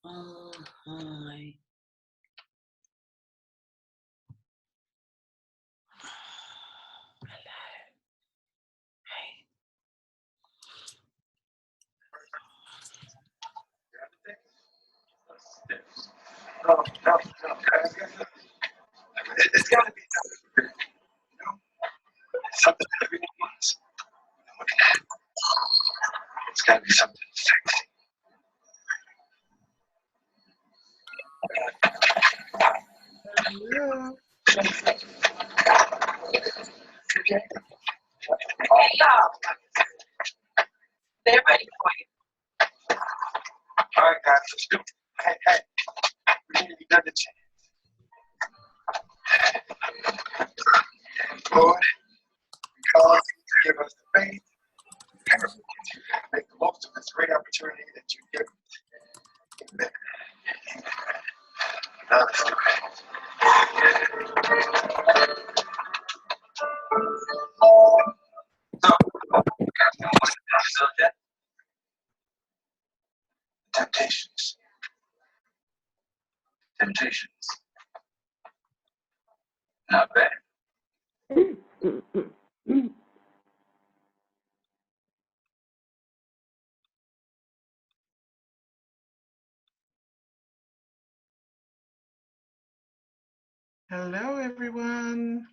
Hi. No. It's got to be something that everyone wants. It's got to be something sexy. Yeah. They're ready for you. All right, guys, let's do it. Hey, we need to be done the chance. Lord, because you give us the faith, make the most of this great opportunity that you give us. Amen. Now let's do it. So, temptations. Not bad. Hello, everyone.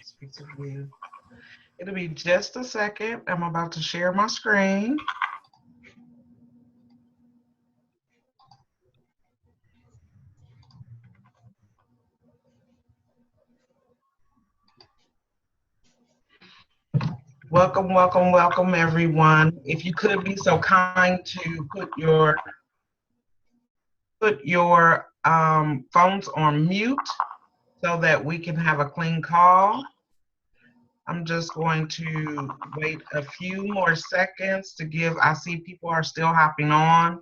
Speak to you. It'll be just a second. I'm about to share my screen. Welcome, welcome, welcome, everyone. If you could be so kind to put your phones on mute so that we can have a clean call. I'm just going to wait a few more seconds to give, I see people are still hopping on,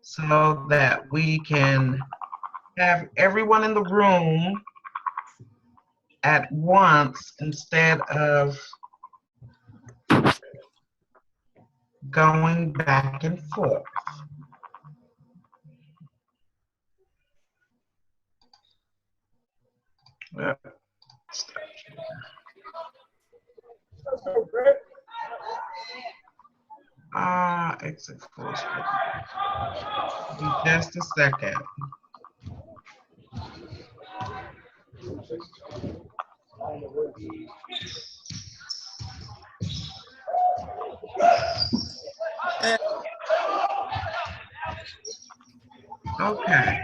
so that we can have everyone in the room at once instead of going back and forth. Exit full screen. Just a second. Okay.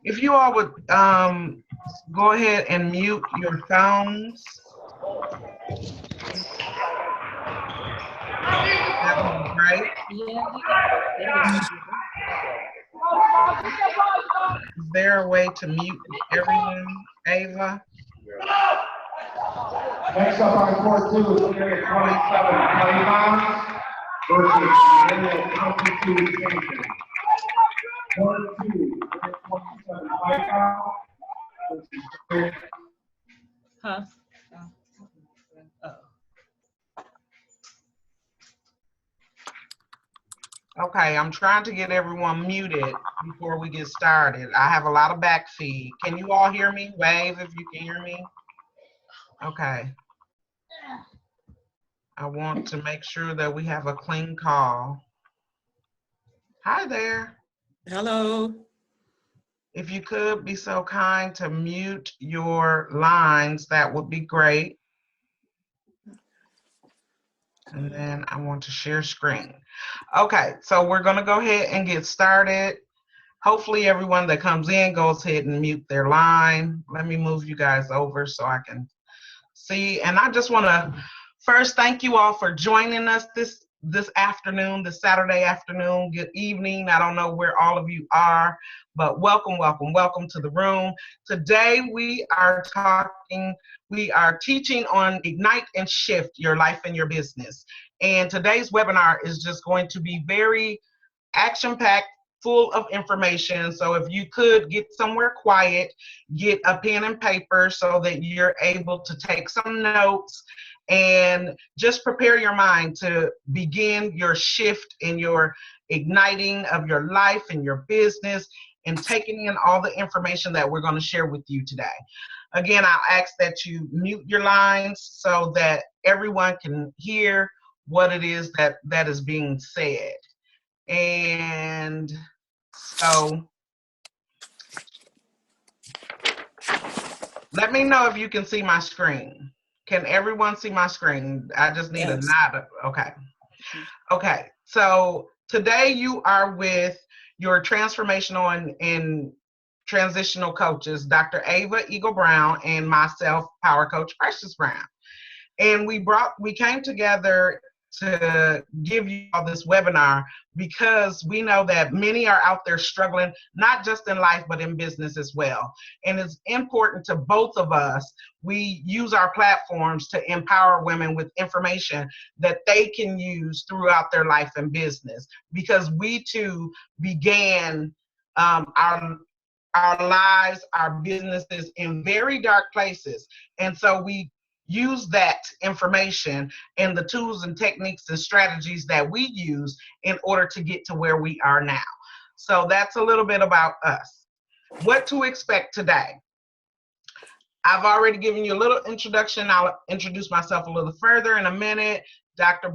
If you all would go ahead and mute your phones. That would be great. Is there a way to mute everyone, Ava? Next up on court 2 is looking at 27 pounds versus Daniel 22 Kingston. Court 2, 27 pounds versus Huh? Okay, I'm trying to get everyone muted before we get started. I have a lot of back feed. Can you all hear me? Wave if you can hear me. Okay. I want to make sure that we have a clean call. Hi there. Hello. If you could be so kind to mute your lines, that would be great. And then I want to share screen. Okay, so we're gonna go ahead and get started. Hopefully everyone that comes in goes ahead and mute their line. Let me move you guys over so I can see. And I just wanna First, thank you all for joining us this afternoon, this Saturday afternoon. Good evening. I don't know where all of you are, but welcome, welcome, welcome to the room. Today we are teaching on Ignite and Shift Your Life and Your Business. And today's webinar is just going to be very action-packed, full of information. So if you could get somewhere quiet, get a pen and paper so that you're able to take some notes and just prepare your mind to begin your shift in your igniting of your life and your business and taking in all the information that we're going to share with you today. Again, I'll ask that you mute your lines so that everyone can hear what it is that is being said. And so let me know if you can see my screen. Can everyone see my screen? I just need a nod. Okay. Okay. So today you are with your transformational and transitional coaches, Dr. Ava Eagle Brown and myself, Power Coach Precious Brown. And we came together to give you all this webinar because we know that many are out there struggling, not just in life, but in business as well. And it's important to both of us. We use our platforms to empower women with information that they can use throughout their life and business, because we too began our lives, our businesses in very dark places. And so we use that information and the tools and techniques and strategies that we use in order to get to where we are now. So that's a little bit about us. What to expect today. I've already given you a little introduction. I'll introduce myself a little further in a minute. Dr.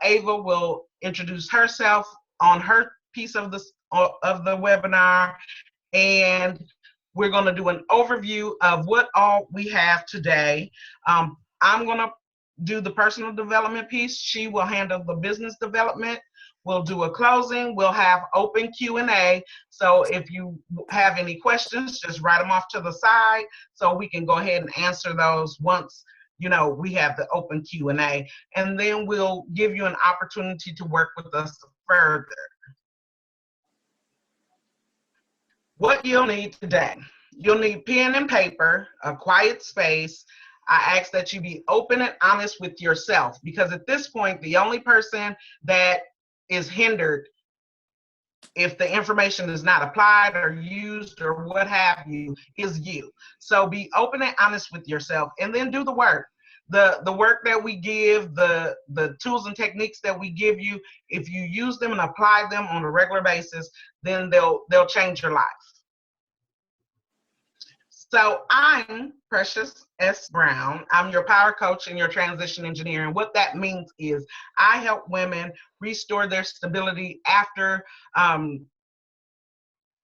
Ava will introduce herself on her piece of the webinar, and we're going to do an overview of what all we have today. I'm going to do the personal development piece. She will handle the business development. We'll do a closing. We'll have open Q&A. So if you have any questions, just write them off to the side so we can go ahead and answer those once we have the open Q&A. And then we'll give you an opportunity to work with us further. What you'll need today, you'll need pen and paper, a quiet space. I ask that you be open and honest with yourself, because at this point, the only person that is hindered if the information is not applied or used or what have you is you. So be open and honest with yourself, and then do the work. The work that we give, the tools and techniques that we give you, if you use them and apply them on a regular basis, then they'll change your life. So I'm Precious S. Brown. I'm your power coach and your transition engineer. And what that means is I help women restore their stability after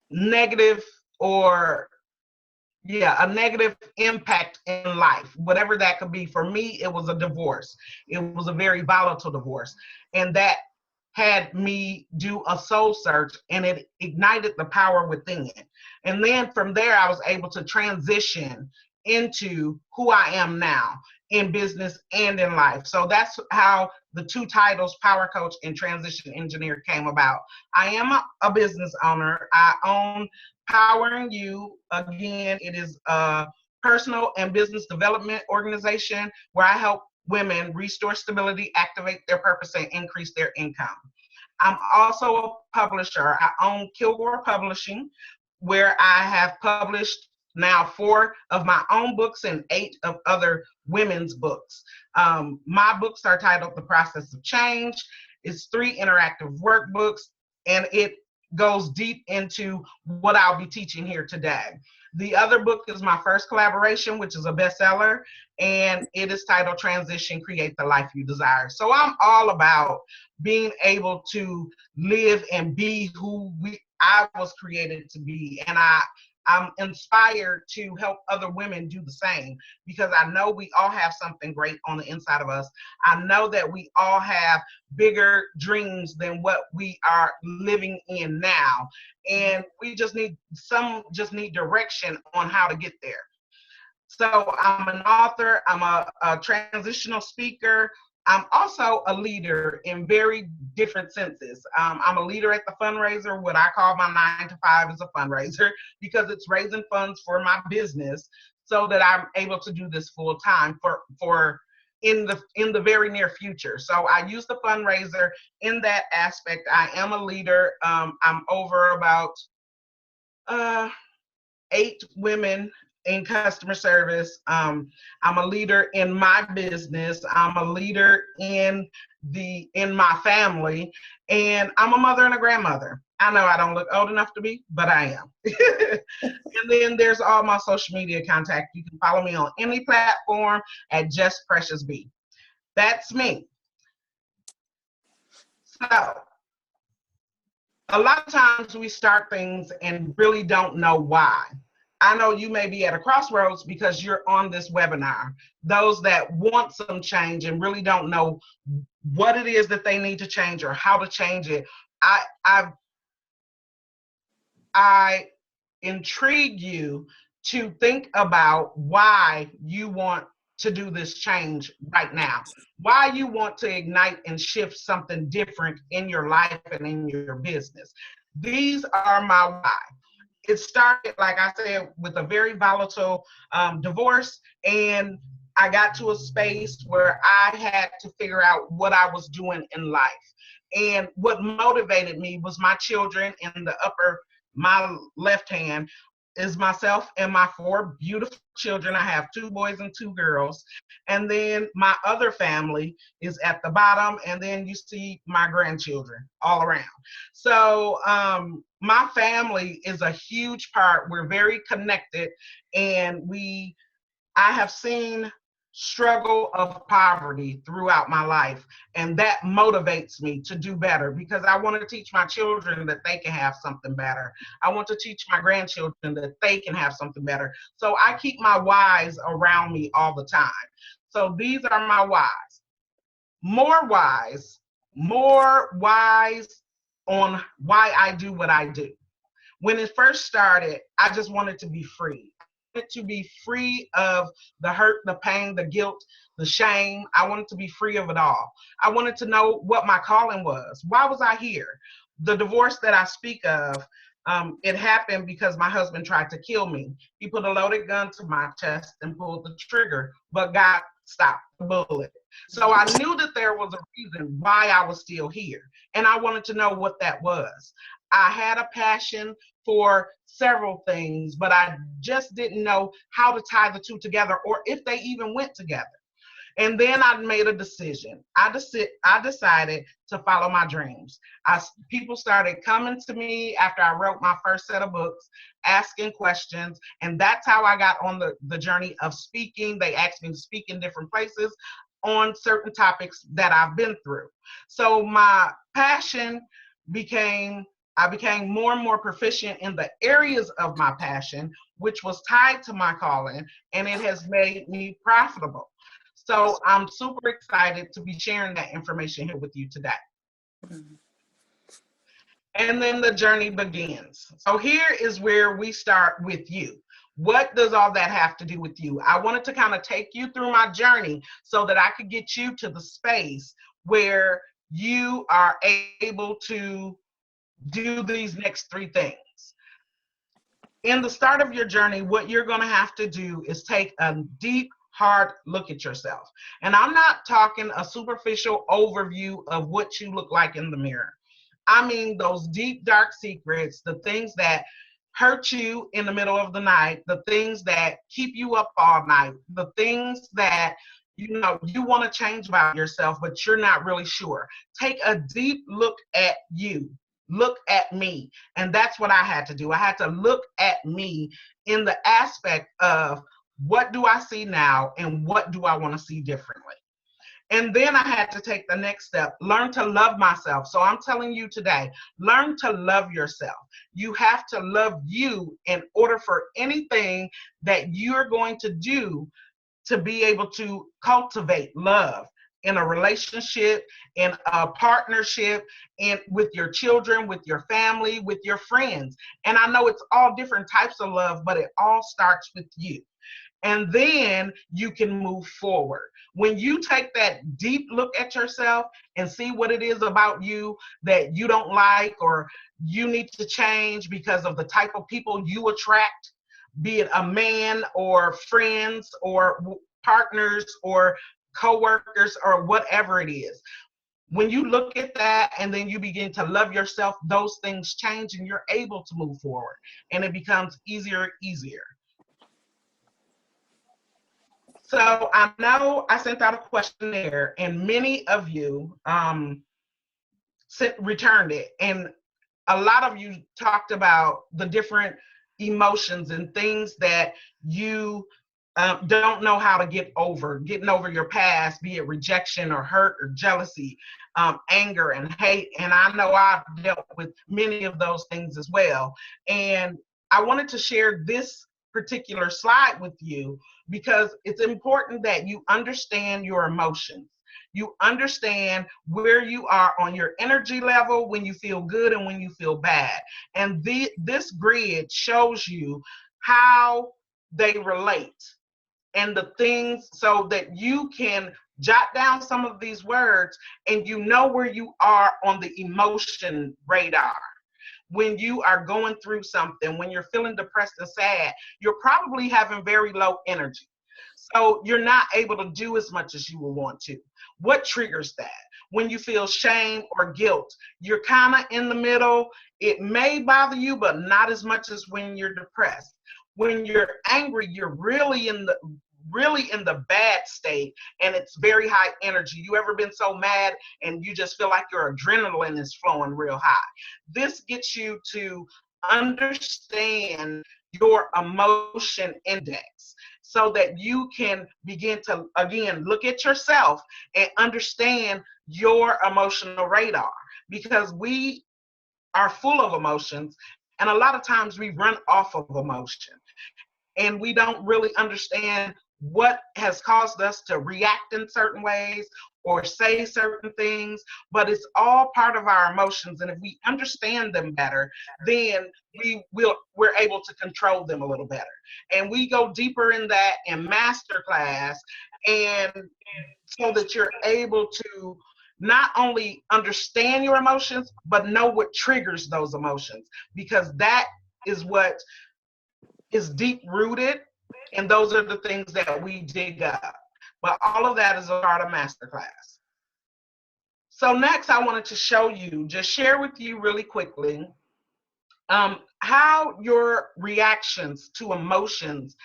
negative a negative impact in life, whatever that could be. For me, it was a divorce. It was a very volatile divorce. And that had me do a soul search, and it ignited the power within it. And then from there, I was able to transition into who I am now in business and in life. So that's how the two titles, Power Coach and Transition Engineer, came about. I am a business owner. I own Powering You. Again, it is a personal and business development organization where I help women restore stability, activate their purpose, and increase their income. I'm also a publisher. I own Kilgore Publishing, where I have published now 4 of my own books and 8 of other women's books. My books are titled The Process of Change. It's 3 interactive workbooks, and it goes deep into what I'll be teaching here today. The other book is my first collaboration, which is a bestseller, and it is titled Transition, Create the Life You Desire. So I'm all about being able to live and be who I was created to be, and I'm inspired to help other women do the same, because I know we all have something great on the inside of us. I know that we all have bigger dreams than what we are living in now. And we just need direction on how to get there. So I'm an author, I'm a transitional speaker. I'm also a leader in very different senses. I'm a leader at the fundraiser. What I call my 9 to 5 is a fundraiser because it's raising funds for my business so that I'm able to do this full time for in the very near future. So I use the fundraiser in that aspect. I am a leader. I'm over about 8 women in customer service. I'm a leader in my business. I'm a leader in my family, and I'm a mother and a grandmother. I know I don't look old enough to be, but I am. And then there's all my social media contact. You can follow me on any platform at Just Precious B. That's me. So a lot of times we start things and really don't know why. I know you may be at a crossroads because you're on this webinar. Those that want some change and really don't know what it is that they need to change or how to change it, I intrigue you to think about why you want to do this change right now, why you want to ignite and shift something different in your life and in your business. These are my why. It started, like I said, with a very volatile divorce, and I got to a space where I had to figure out what I was doing in life. And what motivated me was my children. In the upper, my left hand is myself and my 4 beautiful children. I have 2 boys and 2 girls. And then my other family is at the bottom, and then you see my grandchildren all around. So my family is a huge part. We're very connected, and I have seen struggle of poverty throughout my life, and that motivates me to do better because I want to teach my children that they can have something better. I want to teach my grandchildren that they can have something better. So I keep my whys around me all the time. So these are my whys. More whys on why I do what I do. When it first started, I just wanted to be free. I wanted to be free of the hurt, the pain, the guilt, the shame. I wanted to be free of it all. I wanted to know what my calling was. Why was I here? The divorce that I speak of, it happened because my husband tried to kill me. He put a loaded gun to my chest and pulled the trigger, but God stopped the bullet. So I knew that there was a reason why I was still here, and I wanted to know what that was. I had a passion for several things, but I just didn't know how to tie the two together or if they even went together. And then I made a decision. I decided to follow my dreams. People started coming to me after I wrote my first set of books, asking questions, and that's how I got on the journey of speaking. They asked me to speak in different places on certain topics that I've been through. So my passion I became more and more proficient in the areas of my passion, which was tied to my calling, and it has made me profitable. So I'm super excited to be sharing that information here with you today. And then the journey begins. So here is where we start with you. What does all that have to do with you? I wanted to kind of take you through my journey so that I could get you to the space where you are able to do these next 3 things. In the start of your journey, what you're going to have to do is take a deep, hard look at yourself. And I'm not talking a superficial overview of what you look like in the mirror. I mean those deep, dark secrets, the things that hurt you in the middle of the night, the things that keep you up all night, the things that you want to change about yourself, but you're not really sure. Take a deep look at you. Look at me. And that's what I had to do. I had to look at me in the aspect of what do I see now and what do I want to see differently. And then I had to take the next step, learn to love myself. So I'm telling you today, learn to love yourself. You have to love you in order for anything that you're going to do to be able to cultivate love in a relationship, in a partnership, and with your children, with your family, with your friends. And I know it's all different types of love, but it all starts with you. And then you can move forward. When you take that deep look at yourself and see what it is about you that you don't like or you need to change because of the type of people you attract, be it a man or friends or partners or coworkers or whatever it is. When you look at that and then you begin to love yourself, those things change and you're able to move forward and it becomes easier and easier. So I know I sent out a questionnaire and many of you returned it. And a lot of you talked about the different emotions and things that you don't know how to getting over your past, be it rejection or hurt or jealousy, anger and hate. And I know I've dealt with many of those things as well. And I wanted to share this particular slide with you because it's important that you understand your emotions. You understand where you are on your energy level when you feel good and when you feel bad. And this grid shows you how they relate and the things so that you can jot down some of these words and you know where you are on the emotion radar. When you are going through something, when you're feeling depressed and sad, you're probably having very low energy. So you're not able to do as much as you will want to. What triggers that? When you feel shame or guilt, you're kind of in the middle. It may bother you, but not as much as when you're depressed. When you're angry, you're really in the bad state and it's very high energy. You ever been so mad and you just feel like your adrenaline is flowing real high? This gets you to understand your emotion index so that you can begin to, again, look at yourself and understand your emotional radar, because we are full of emotions and a lot of times we run off of emotion and we don't really understand what has caused us to react in certain ways or say certain things, but it's all part of our emotions. And if we understand them better, then we're able to control them a little better. And we go deeper in that in masterclass, and so that you're able to not only understand your emotions, but know what triggers those emotions, because that is what is deep rooted, and those are the things that we dig up. But all of that is a part of masterclass. So next I wanted to share with you really quickly how your reactions to emotions,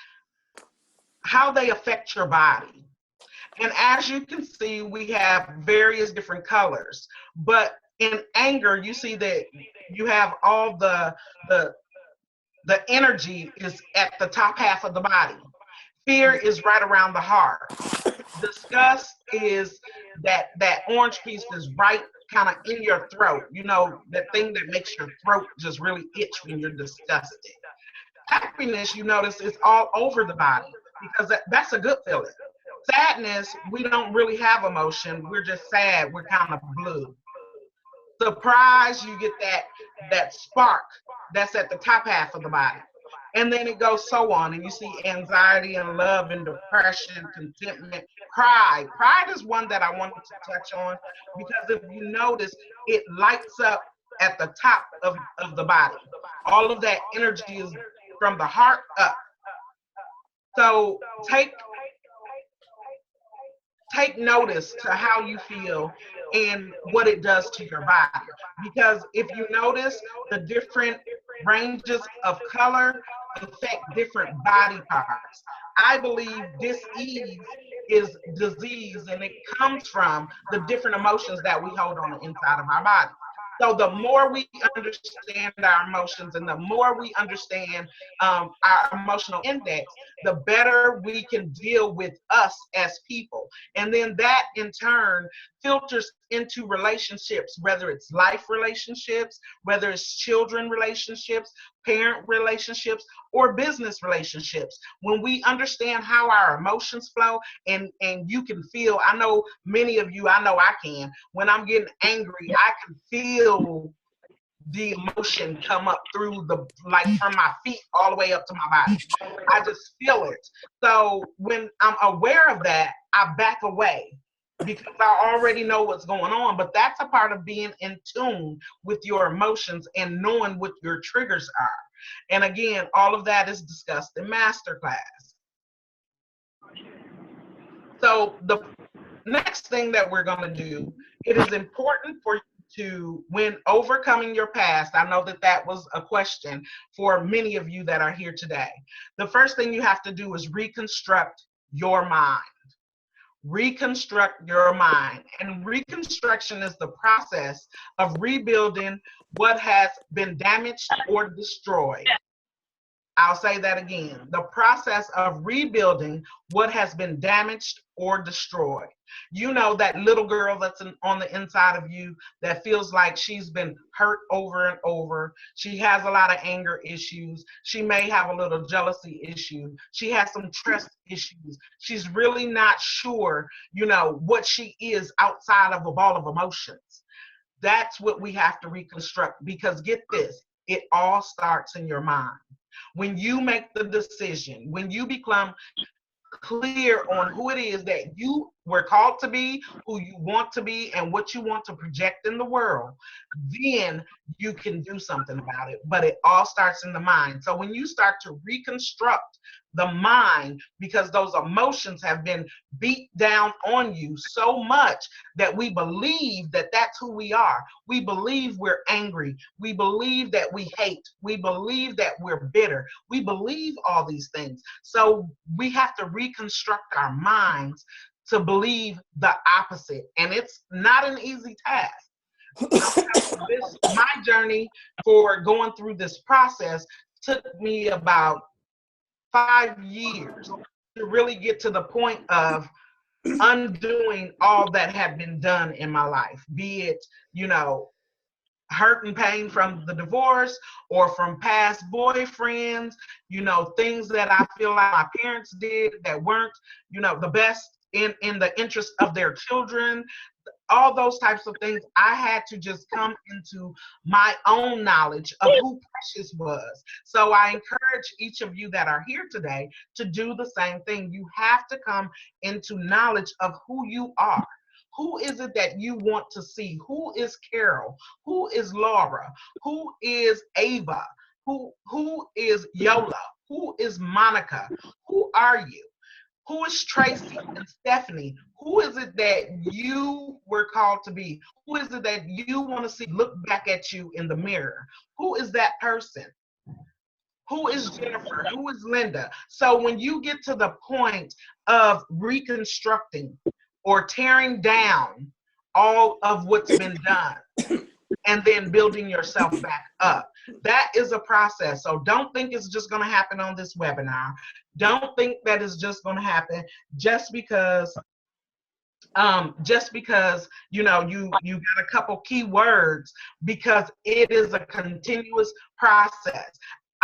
how they affect your body. And as you can see, we have various different colors, but in anger, you see that you have all the energy is at the top half of the body. Fear is right around the heart. Disgust is that orange piece is right kind of in your throat. You know, that thing that makes your throat just really itch when you're disgusted. Happiness, you notice, is all over the body because that's a good feeling. Sadness, we don't really have emotion. We're just sad. We're kind of blue. Surprise, you get that spark that's at the top half of the body. And then it goes so on, and you see anxiety and love and depression, contentment, pride. Pride is one that I wanted to touch on because if you notice, it lights up at the top of the body. All of that energy is from the heart up. So take notice to how you feel and what it does to your body. Because if you notice, the different ranges of color affect different body parts. I believe dis-ease is disease, and it comes from the different emotions that we hold on the inside of our body. So the more we understand our emotions and the more we understand our emotional index, the better we can deal with us as people. And then that in turn filters into relationships, whether it's life relationships, whether it's children relationships, parent relationships, or business relationships. When we understand how our emotions flow, and you can feel, I know many of you, I know I can, when I'm getting angry, I can feel the emotion come up through like from my feet all the way up to my body. I just feel it. So when I'm aware of that, I back away because I already know what's going on. But that's a part of being in tune with your emotions and knowing what your triggers are. And again, all of that is discussed in masterclass. So the next thing that we're going to do, it is important for you to, when overcoming your past, I know that that was a question for many of you that are here today. The first thing you have to do is reconstruct your mind. Reconstruct your mind. And reconstruction is the process of rebuilding what has been damaged or destroyed. I'll say that again. The process of rebuilding what has been damaged or destroyed. You know that little girl that's on the inside of you that feels like she's been hurt over and over. She has a lot of anger issues. She may have a little jealousy issue. She has some trust issues. She's really not sure, you know, what she is outside of a ball of emotions. That's what we have to reconstruct, because get this, it all starts in your mind. When you make the decision, when you become clear on who it is that you were called to be, who you want to be, and what you want to project in the world, then you can do something about it. But it all starts in the mind. So when you start to reconstruct the mind, because those emotions have been beat down on you so much that we believe that that's who we are. We believe we're angry. We believe that we hate. We believe that we're bitter. We believe all these things. So we have to reconstruct our minds to believe the opposite. And it's not an easy task. My journey for going through this process took me about 5 years to really get to the point of undoing all that had been done in my life, be it, you know, hurt and pain from the divorce or from past boyfriends, you know, things that I feel like my parents did that weren't, you know, the best in the interest of their children. All those types of things, I had to just come into my own knowledge of who Precious was. So I encourage each of you that are here today to do the same thing. You have to come into knowledge of who you are. Who is it that you want to see? Who is Carol? Who is Laura? Who is Ava? Who is Yola? Who is Monica? Who are you? Who is Tracy and Stephanie? Who is it that you were called to be? Who is it that you want to see look back at you in the mirror? Who is that person? Who is Jennifer? Who is Linda? So when you get to the point of reconstructing or tearing down all of what's been done and then building yourself back up, that is a process. So don't think it's just going to happen on this webinar. Don't think that it's just going to happen just because you know you got a couple key words, because it is a continuous process.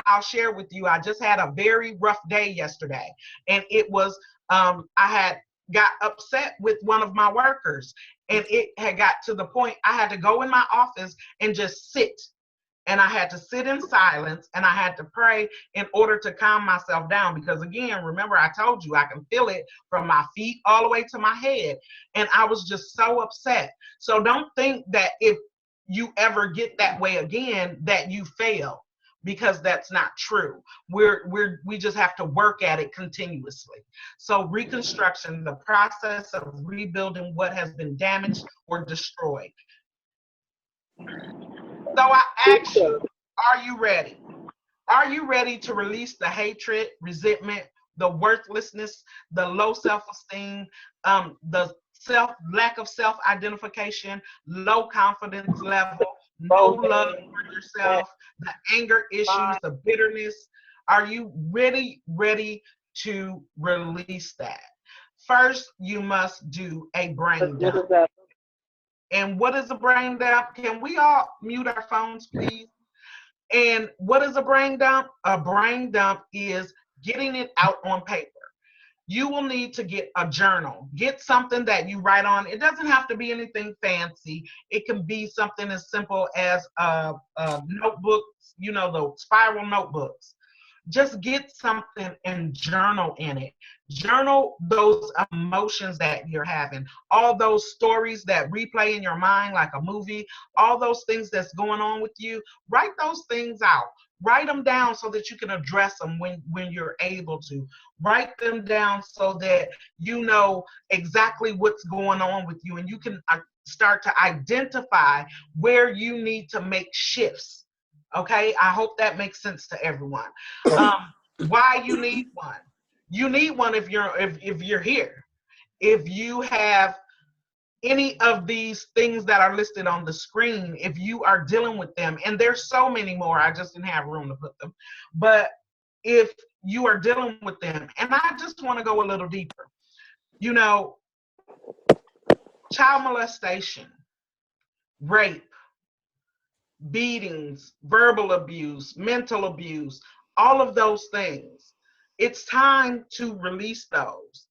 I'll share with you, I just had a very rough day yesterday, and it was I had got upset with one of my workers, and it had got to the point I had to go in my office and just sit. And I had to sit in silence, and I had to pray in order to calm myself down. Because again, remember I told you I can feel it from my feet all the way to my head. And I was just so upset. So don't think that if you ever get that way again, that you fail, because that's not true. We just have to work at it continuously. So reconstruction, the process of rebuilding what has been damaged or destroyed. So I ask you, are you ready? Are you ready to release the hatred, resentment, the worthlessness, the low self-esteem, the lack of self-identification, low confidence level, no love for yourself, the anger issues, the bitterness? Are you ready to release that? First, you must do a brain dump. And what is a brain dump? Can we all mute our phones, please? And what is a brain dump? A brain dump is getting it out on paper. you will need to get a journal. Get something that you write on. It doesn't have to be anything fancy. It can be something as simple as a notebook, you know, the spiral notebooks. Just get something and journal in it. Journal those emotions that you're having, all those stories that replay in your mind like a movie, all those things that's going on with you. Write those things out. Write them down so that you can address them when you're able to. Write them down so that you know exactly what's going on with you, and you can start to identify where you need to make shifts. Okay, I hope that makes sense to everyone. Why you need one? You need one if you're here. If you have any of these things that are listed on the screen, if you are dealing with them, and there's so many more, I just didn't have room to put them. But if you are dealing with them, and I just want to go a little deeper, you know, child molestation, rape, beatings, verbal abuse, mental abuse, all of those things. It's time to release those.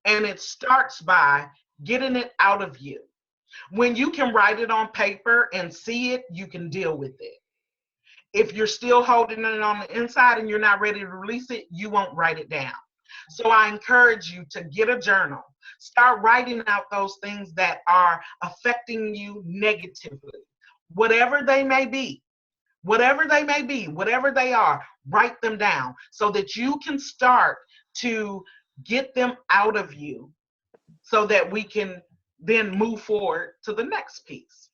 And it starts by getting it out of you. When you can write it on paper and see it, you can deal with it. If you're still holding it on the inside and you're not ready to release it, you won't write it down. So I encourage you to get a journal. Start writing out those things that are affecting you negatively. Whatever they may be, whatever they are, write them down so that you can start to get them out of you so that we can then move forward to the next piece,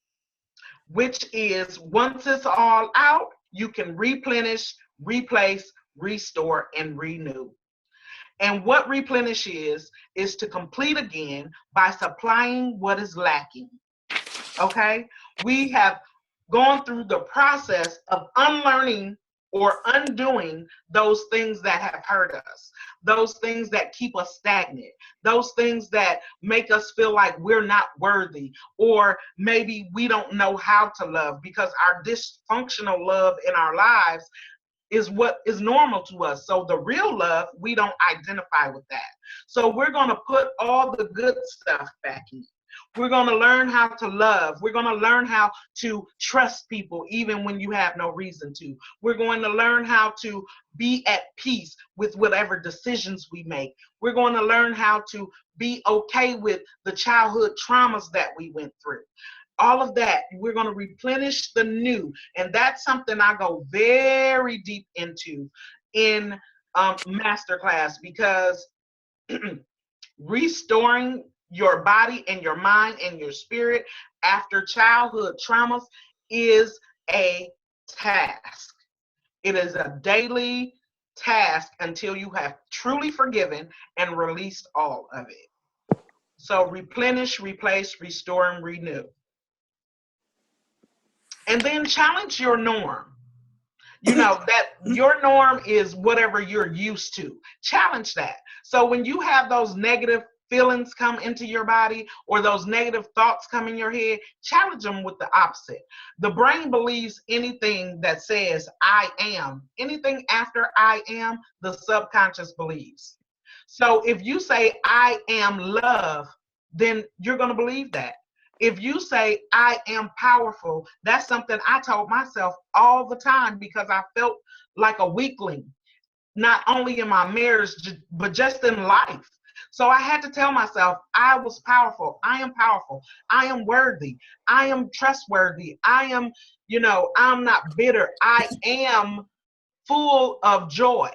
which is once it's all out, you can replenish, replace, restore, and renew. And what replenish is to complete again by supplying what is lacking. Okay? We have gone through the process of unlearning or undoing those things that have hurt us, those things that keep us stagnant, those things that make us feel like we're not worthy, or maybe we don't know how to love because our dysfunctional love in our lives is what is normal to us. So the real love, we don't identify with that. So we're going to put all the good stuff back in. We're going to learn how to love. We're going to learn how to trust people even when you have no reason to. We're going to learn how to be at peace with whatever decisions we make. We're going to learn how to be okay with the childhood traumas that we went through. All of that, we're going to replenish the new. And that's something I go very deep into in masterclass, because restoring your body and your mind and your spirit after childhood traumas is a task. It is a daily task until you have truly forgiven and released all of it. So replenish, replace, restore, and renew. And then challenge your norm. You know, that your norm is whatever you're used to. Challenge that. So when you have those negative feelings come into your body or those negative thoughts come in your head, challenge them with the opposite. The brain believes anything that says I am. Anything after I am, the subconscious believes. So if you say I am love, then you're going to believe that. If you say, I am powerful, that's something I told myself all the time because I felt like a weakling, not only in my marriage, but just in life. So I had to tell myself, I was powerful. I am powerful. I am worthy. I am trustworthy. I am, I'm not bitter. I am full of joy.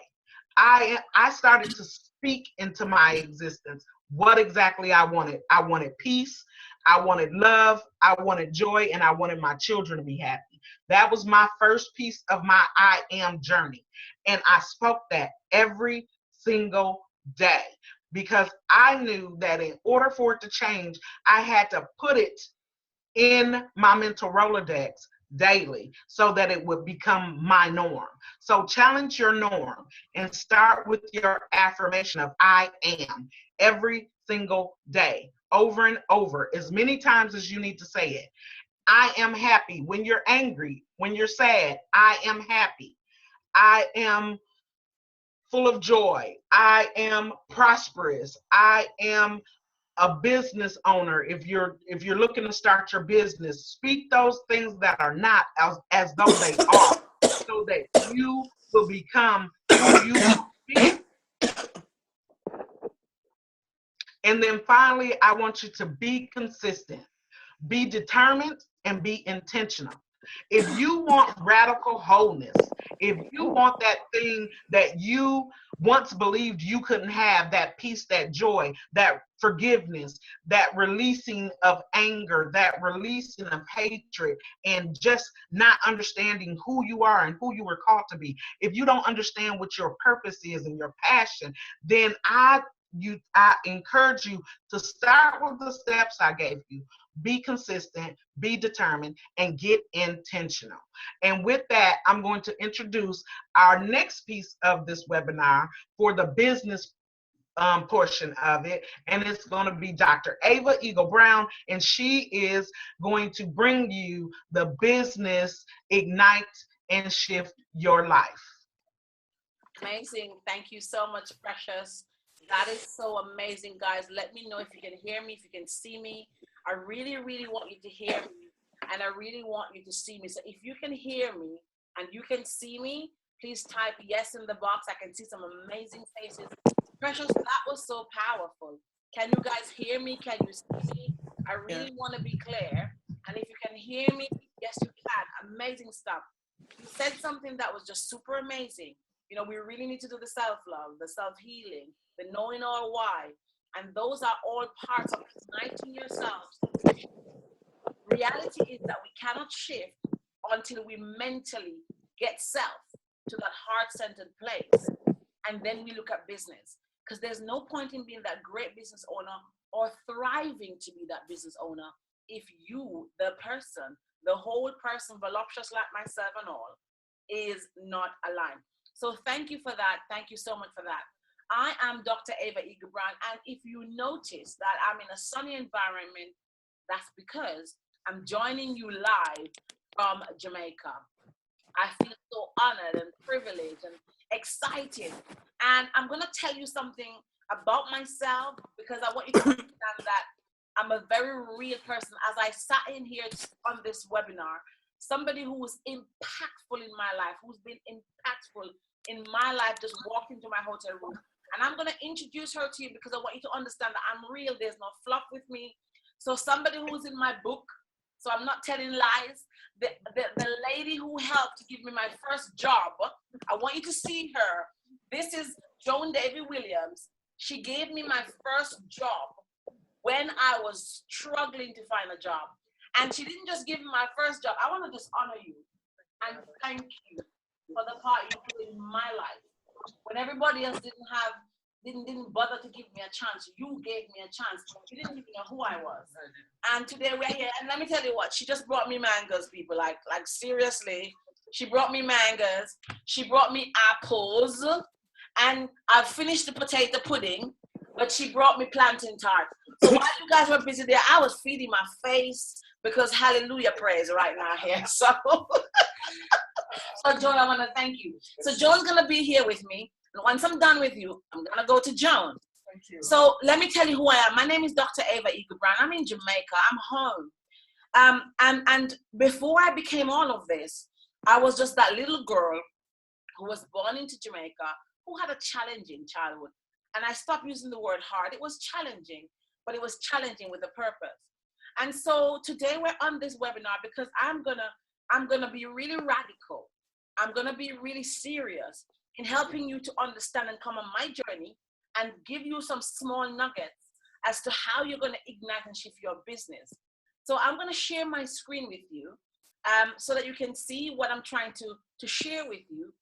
I started to speak into my existence what exactly I wanted. I wanted peace. I wanted love, I wanted joy, and I wanted my children to be happy. That was my first piece of my I am journey. And I spoke that every single day because I knew that in order for it to change, I had to put it in my mental Rolodex daily so that it would become my norm. So challenge your norm and start with your affirmation of I am every single day, over and over, as many times as you need to say it. I am happy. When you're angry, when you're sad, I am happy. I am full of joy. I am prosperous. I am a business owner. If you're looking to start your business, speak those things that are not as though they are, so that you will become who you want to be. And then finally, I want you to be consistent, be determined, and be intentional. If you want radical wholeness, if you want that thing that you once believed you couldn't have, that peace, that joy, that forgiveness, that releasing of anger, that releasing of hatred, and just not understanding who you are and who you were called to be, if you don't understand what your purpose is and your passion, then I encourage you to start with the steps I gave you. Be consistent, be determined, and get intentional. And with that, I'm going to introduce our next piece of this webinar for the business portion of it, and it's going to be Dr. Ava Eagle Brown, and she is going to bring you the business Ignite and Shift Your Life. Amazing. Thank you so much, Precious. That is so amazing, guys. Let me know if you can hear me, if you can see me. I really, really want you to hear me, and I really want you to see me. So if you can hear me and you can see me, please type yes in the box. I can see some amazing faces. Precious, that was so powerful. Can you guys hear me? Can you see me? I really want to be clear. And if you can hear me, yes, you can. Amazing stuff. You said something that was just super amazing. You know, we really need to do the self-love, the self-healing, the knowing our why. And those are all parts of igniting yourselves. Reality is that we cannot shift until we mentally get self to that heart-centered place. And then we look at business. Because there's no point in being that great business owner or thriving to be that business owner if you, the person, the whole person, voluptuous like myself and all, is not aligned. So thank you for that. Thank you so much for that. I am Dr. Ava Eagle Brown, and if you notice that I'm in a sunny environment, that's because I'm joining you live from Jamaica. I feel so honored and privileged and excited. And I'm going to tell you something about myself, because I want you to understand that I'm a very real person. As I sat in here on this webinar, somebody who was impactful in my life, who's been impactful in my life, just walked into my hotel room. And I'm going to introduce her to you because I want you to understand that I'm real. There's no fluff with me. So somebody who's in my book, so I'm not telling lies. The lady who helped to give me my first job, I want you to see her. This is Joan Davy Williams. She gave me my first job when I was struggling to find a job. And she didn't just give me my first job. I want to just honor you and thank you for the part you played in my life. When everybody else didn't bother to give me a chance, you gave me a chance. You didn't even know who I was. And today we're here. And let me tell you what, she just brought me mangoes, people. Like seriously, she brought me mangoes. She brought me apples. And I finished the potato pudding, but she brought me plantain tart. So while you guys were busy there, I was feeding my face because hallelujah praise right now here. So, so Joan, I want to thank you. So Joan's going to be here with me. And once I'm done with you, I'm going to go to Joan. Thank you. So let me tell you who I am. My name is Dr. Ava Eagle Brown. I'm in Jamaica. I'm home. And before I became all of this, I was just that little girl who was born into Jamaica, who had a challenging childhood. And I stopped using the word hard. It was challenging, but it was challenging with a purpose. And so today we're on this webinar because I'm gonna be really radical. I'm gonna be really serious in helping you to understand and come on my journey and give you some small nuggets as to how you're gonna ignite and shift your business. So I'm gonna share my screen with you so that you can see what I'm trying to share with you.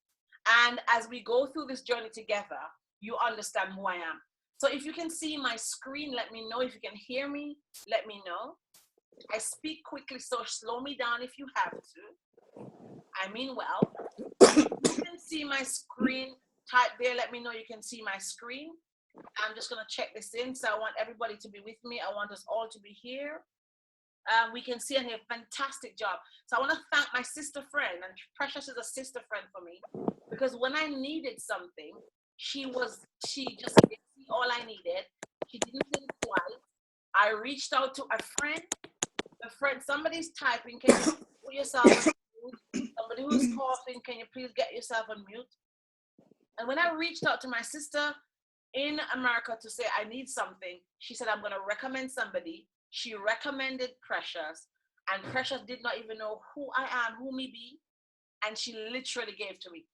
And as we go through this journey together, you understand who I am. So if you can see my screen, let me know. If you can hear me, let me know. I speak quickly, so slow me down if you have to. I mean well. You can see my screen. Type there, let me know you can see my screen. I'm just gonna check this in. So I want everybody to be with me. I want us all to be here. We can see and hear, fantastic job. So I want to thank my sister friend, and Precious is a sister friend for me, because when I needed something, She just didn't see all I needed. She didn't think twice. I reached out to a friend. Somebody's typing, can you put yourself on mute? Somebody who's coughing, can you please get yourself on mute? And when I reached out to my sister in America to say I need something, she said, I'm gonna recommend somebody. She recommended Precious, and Precious did not even know who I am, who me be, and she literally gave to me.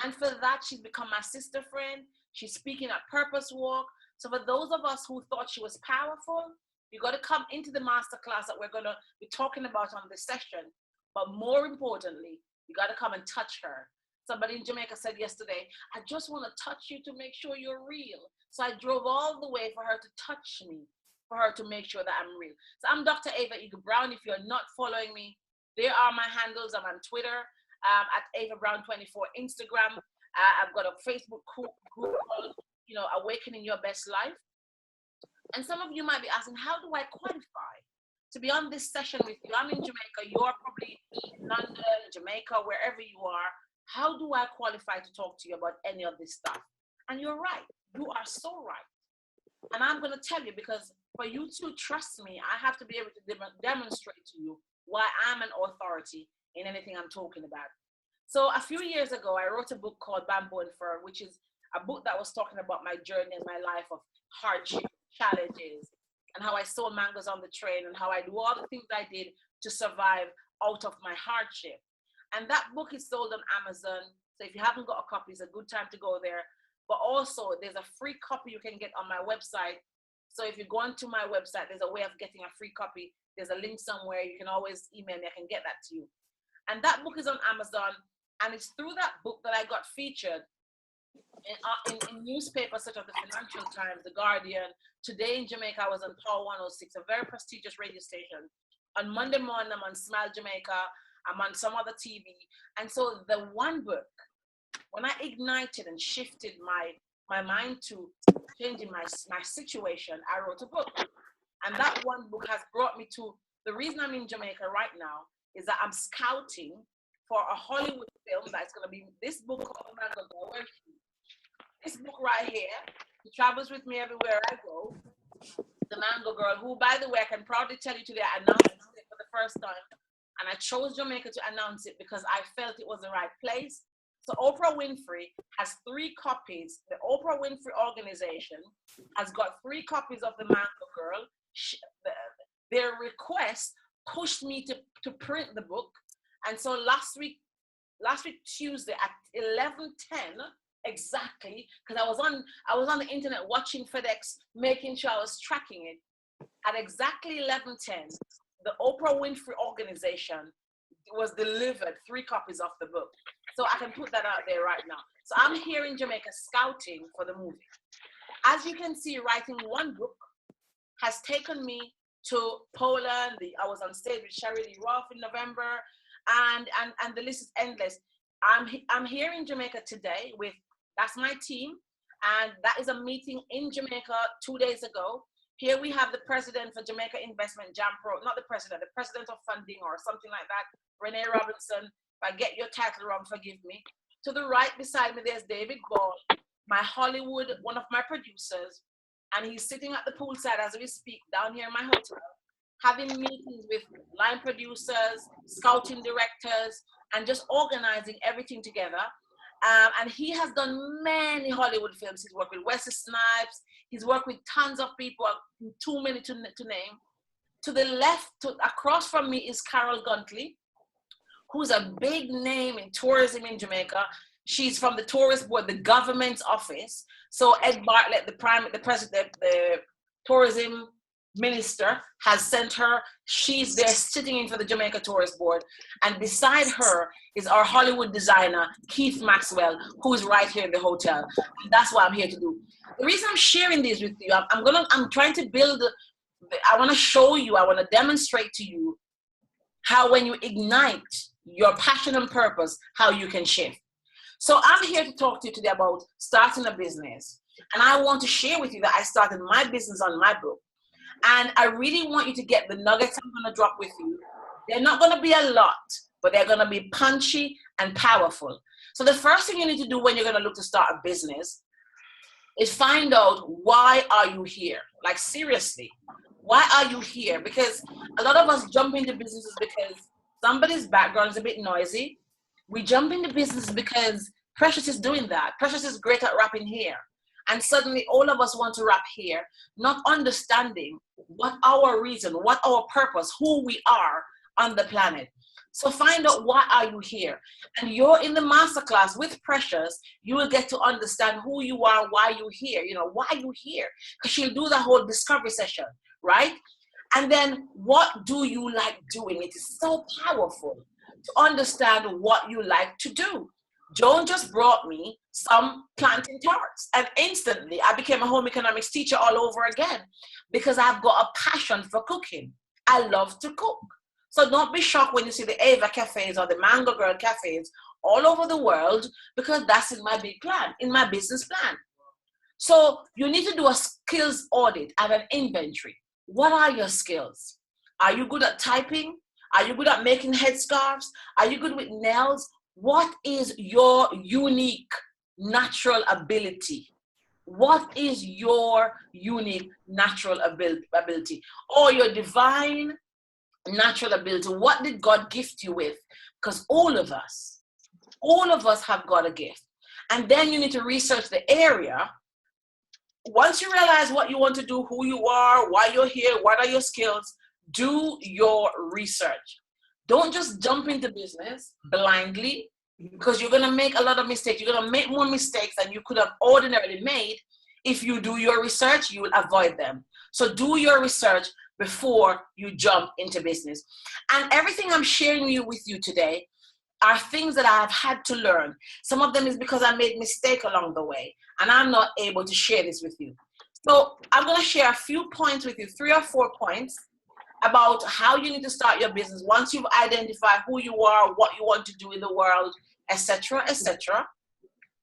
And for that, she's become my sister friend. She's speaking at Purpose Walk. So for those of us who thought she was powerful, you got to come into the masterclass that we're going to be talking about on this session. But more importantly, you got to come and touch her. Somebody in Jamaica said yesterday, I just want to touch you to make sure you're real. So I drove all the way for her to touch me, for her to make sure that I'm real. So I'm Dr. Ava Eagle Brown. If you're not following me, there are my handles. I'm on Twitter at Ava Brown 24, Instagram. I've got a Facebook group called, Awakening Your Best Life. And some of you might be asking, how do I qualify to be on this session with you? I'm in Jamaica. You're probably in London, Jamaica, wherever you are. How do I qualify to talk to you about any of this stuff? And you're right. You are so right. And I'm going to tell you, because for you to trust me, I have to be able to demonstrate to you why I'm an authority in anything I'm talking about. So a few years ago, I wrote a book called Bamboo and Fur, which is a book that was talking about my journey in my life of hardship, challenges, and how I sold mangoes on the train, and how I do all the things I did to survive out of my hardship. And that book is sold on Amazon. So if you haven't got a copy, it's a good time to go there. But also, there's a free copy you can get on my website. So if you go onto my website, there's a way of getting a free copy. There's a link somewhere. You can always email me. I can get that to you. And that book is on Amazon. And it's through that book that I got featured in newspapers such as the Financial Times, The Guardian. Today in Jamaica, I was on Power 106, a very prestigious radio station. On Monday morning, I'm on Smile Jamaica. I'm on some other TV. And so the one book, when I ignited and shifted my mind to changing my situation, I wrote a book. And that one book has brought me to, the reason I'm in Jamaica right now is that I'm scouting for a Hollywood film that's going to be this book called Mango Girl. This book right here, he travels with me everywhere I go. The Mango Girl, who, by the way, I can proudly tell you today, I announced it for the first time. And I chose Jamaica to announce it because I felt it was the right place. So Oprah Winfrey has 3 copies. The Oprah Winfrey organization has got 3 copies of the Mango Girl. Their request pushed me to print the book. And so last week Tuesday at 11:10 exactly, because I was on the internet watching FedEx, making sure I was tracking it. At exactly 11:10, the Oprah Winfrey organization was delivered 3 copies of the book. So I can put that out there right now. So I'm here in Jamaica scouting for the movie. As you can see, writing one book has taken me to Poland. I was on stage with Charity Roth in November, and the list is endless. I'm here in Jamaica today with, that's my team, and that is a meeting in Jamaica 2 days ago. Here we have the president for Jamaica Investment, Jampro, not the president of funding or something like that, Renee Robinson. If I get your title wrong, forgive me. To the right beside me, there's David Ball, my Hollywood, one of my producers, and he's sitting at the poolside as we speak down here in my hotel, having meetings with line producers, scouting directors, and just organizing everything together. And he has done many Hollywood films. He's worked with Wesley Snipes. He's worked with tons of people, too many to name. To the left, across from me is Carol Guntley, who's a big name in tourism in Jamaica. She's from the tourist board, the government's office. So Ed Bartlett, the president, the tourism minister, has sent her. She's there sitting in for the Jamaica Tourist Board. And beside her is our Hollywood designer, Keith Maxwell, who's right here in the hotel. And that's what I'm here to do. The reason I'm sharing these with you, I'm trying to build, I want to show you, I want to demonstrate to you how when you ignite your passion and purpose, how you can shift. So I'm here to talk to you today about starting a business. And I want to share with you that I started my business on my book. And I really want you to get the nuggets I'm going to drop with you. They're not going to be a lot, but they're going to be punchy and powerful. So the first thing you need to do when you're going to look to start a business, is find out why are you here? Like seriously, why are you here? Because a lot of us jump into businesses because somebody's background is a bit noisy. We jump into business because Precious is doing that. Precious is great at rapping here. And suddenly all of us want to rap here, not understanding what our reason, what our purpose, who we are on the planet. So find out why are you here. And you're in the masterclass with Precious, you will get to understand who you are, why you're here, you know, why you're here. Because she'll do the whole discovery session, right? And then what do you like doing? It is so powerful to understand what you like to do. Joan just brought me some plantain tarts, and instantly I became a home economics teacher all over again because I've got a passion for cooking. I love to cook. So don't be shocked when you see the Ava cafes or the Mango Girl cafes all over the world, because that's in my big plan, in my business plan. So you need to do a skills audit and an inventory. What are your skills? Are you good at typing? Are you good at making headscarves? Are you good with nails? What is your unique natural ability? What is your unique natural ability? Or your divine natural ability? What did God gift you with? Because all of us have got a gift. And then you need to research the area. Once you realize what you want to do, who you are, why you're here, what are your skills, do your research. Don't just jump into business blindly, because you're going to make a lot of mistakes. You're going to make more mistakes than you could have ordinarily made. If you do your research, you will avoid them. So do your research before you jump into business. And everything I'm sharing with you today are things that I've had to learn. Some of them is because I made mistakes along the way, and I'm not able to share this with you. So I'm going to share a few points with you, 3 or 4 points about how you need to start your business once you've identified who you are, what you want to do in the world, etc., etc.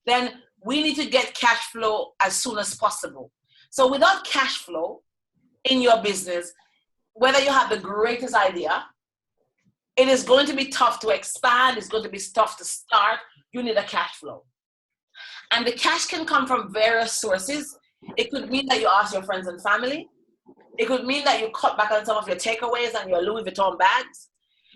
Then we need to get cash flow as soon as possible. So without cash flow in your business, whether you have the greatest idea, it is going to be tough to expand. It's going to be tough to start. You need a cash flow. And the cash can come from various sources. It could mean that you ask your friends and family. It could mean that you cut back on some of your takeaways and your Louis Vuitton bags.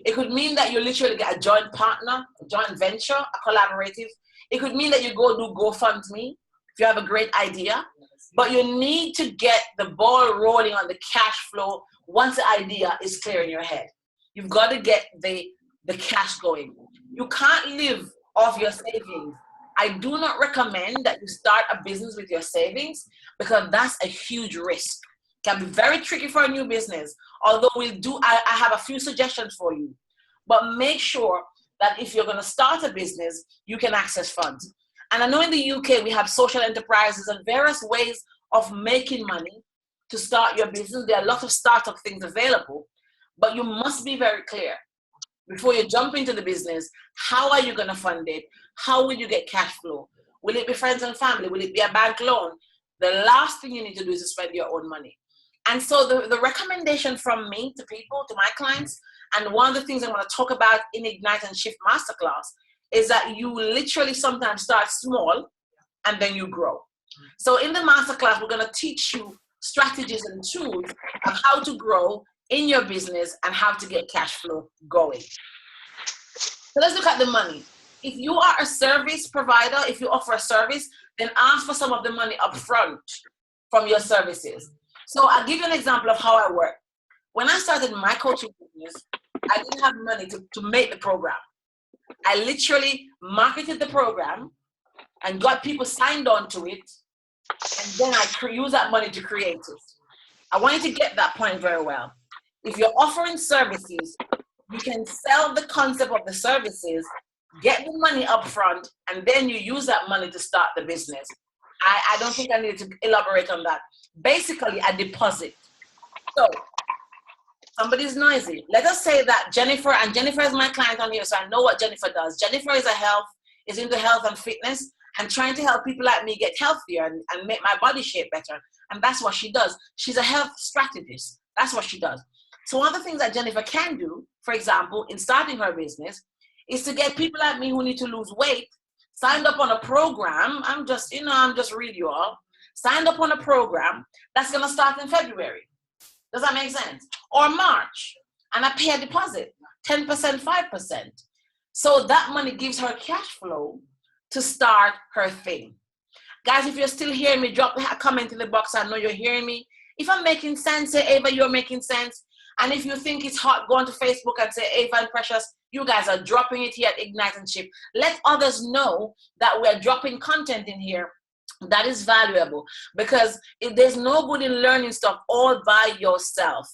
It could mean that you literally get a joint partner, a joint venture, a collaborative. It could mean that you go do GoFundMe if you have a great idea. But you need to get the ball rolling on the cash flow once the idea is clear in your head. You've got to get the cash going. You can't live off your savings. I do not recommend that you start a business with your savings, because that's a huge risk. It can be very tricky for a new business. Although I have a few suggestions for you. But make sure that if you're going to start a business, you can access funds. And I know in the UK, we have social enterprises and various ways of making money to start your business. There are a lot of startup things available, but you must be very clear before you jump into the business. How are you going to fund it? How will you get cash flow? Will it be friends and family? Will it be a bank loan? The last thing you need to do is to spend your own money. And so the recommendation from me to people, to my clients, and one of the things I'm going to talk about in Ignite and Shift Masterclass is that you literally sometimes start small and then you grow. So in the masterclass, we're going to teach you strategies and tools of how to grow in your business and how to get cash flow going. So let's look at the money. If you are a service provider, if you offer a service, then ask for some of the money up front from your services. So I'll give you an example of how I work. When I started my coaching business, I didn't have money to make the program. I literally marketed the program and got people signed on to it, and then I use that money to create it. I want you to get that point very well. If you're offering services, you can sell the concept of the services, get the money up front, and then you use that money to start the business. I don't think I need to elaborate on that. Basically, a deposit. So, somebody's noisy. Let us say that Jennifer, and Jennifer is my client on here, so I know what Jennifer does. Jennifer is into health and fitness and trying to help people like me get healthier and make my body shape better. And that's what she does. She's a health strategist. That's what she does. So one of the things that Jennifer can do, for example, in starting her business, is to get people like me who need to lose weight signed up on a program. I'm just read you all. signed up on a program that's going to start in February. Does that make sense? Or March, and I pay a deposit, 10%, 5%. So that money gives her cash flow to start her thing. Guys, if you're still hearing me, drop a comment in the box. I know you're hearing me. If I'm making sense, say, Ava, you're making sense. And if you think it's hot, go onto Facebook and say, Ava and Precious, you guys are dropping it here at Ignite and Shift. Let others know that we're dropping content in here that is valuable, because if there's no good in learning stuff all by yourself.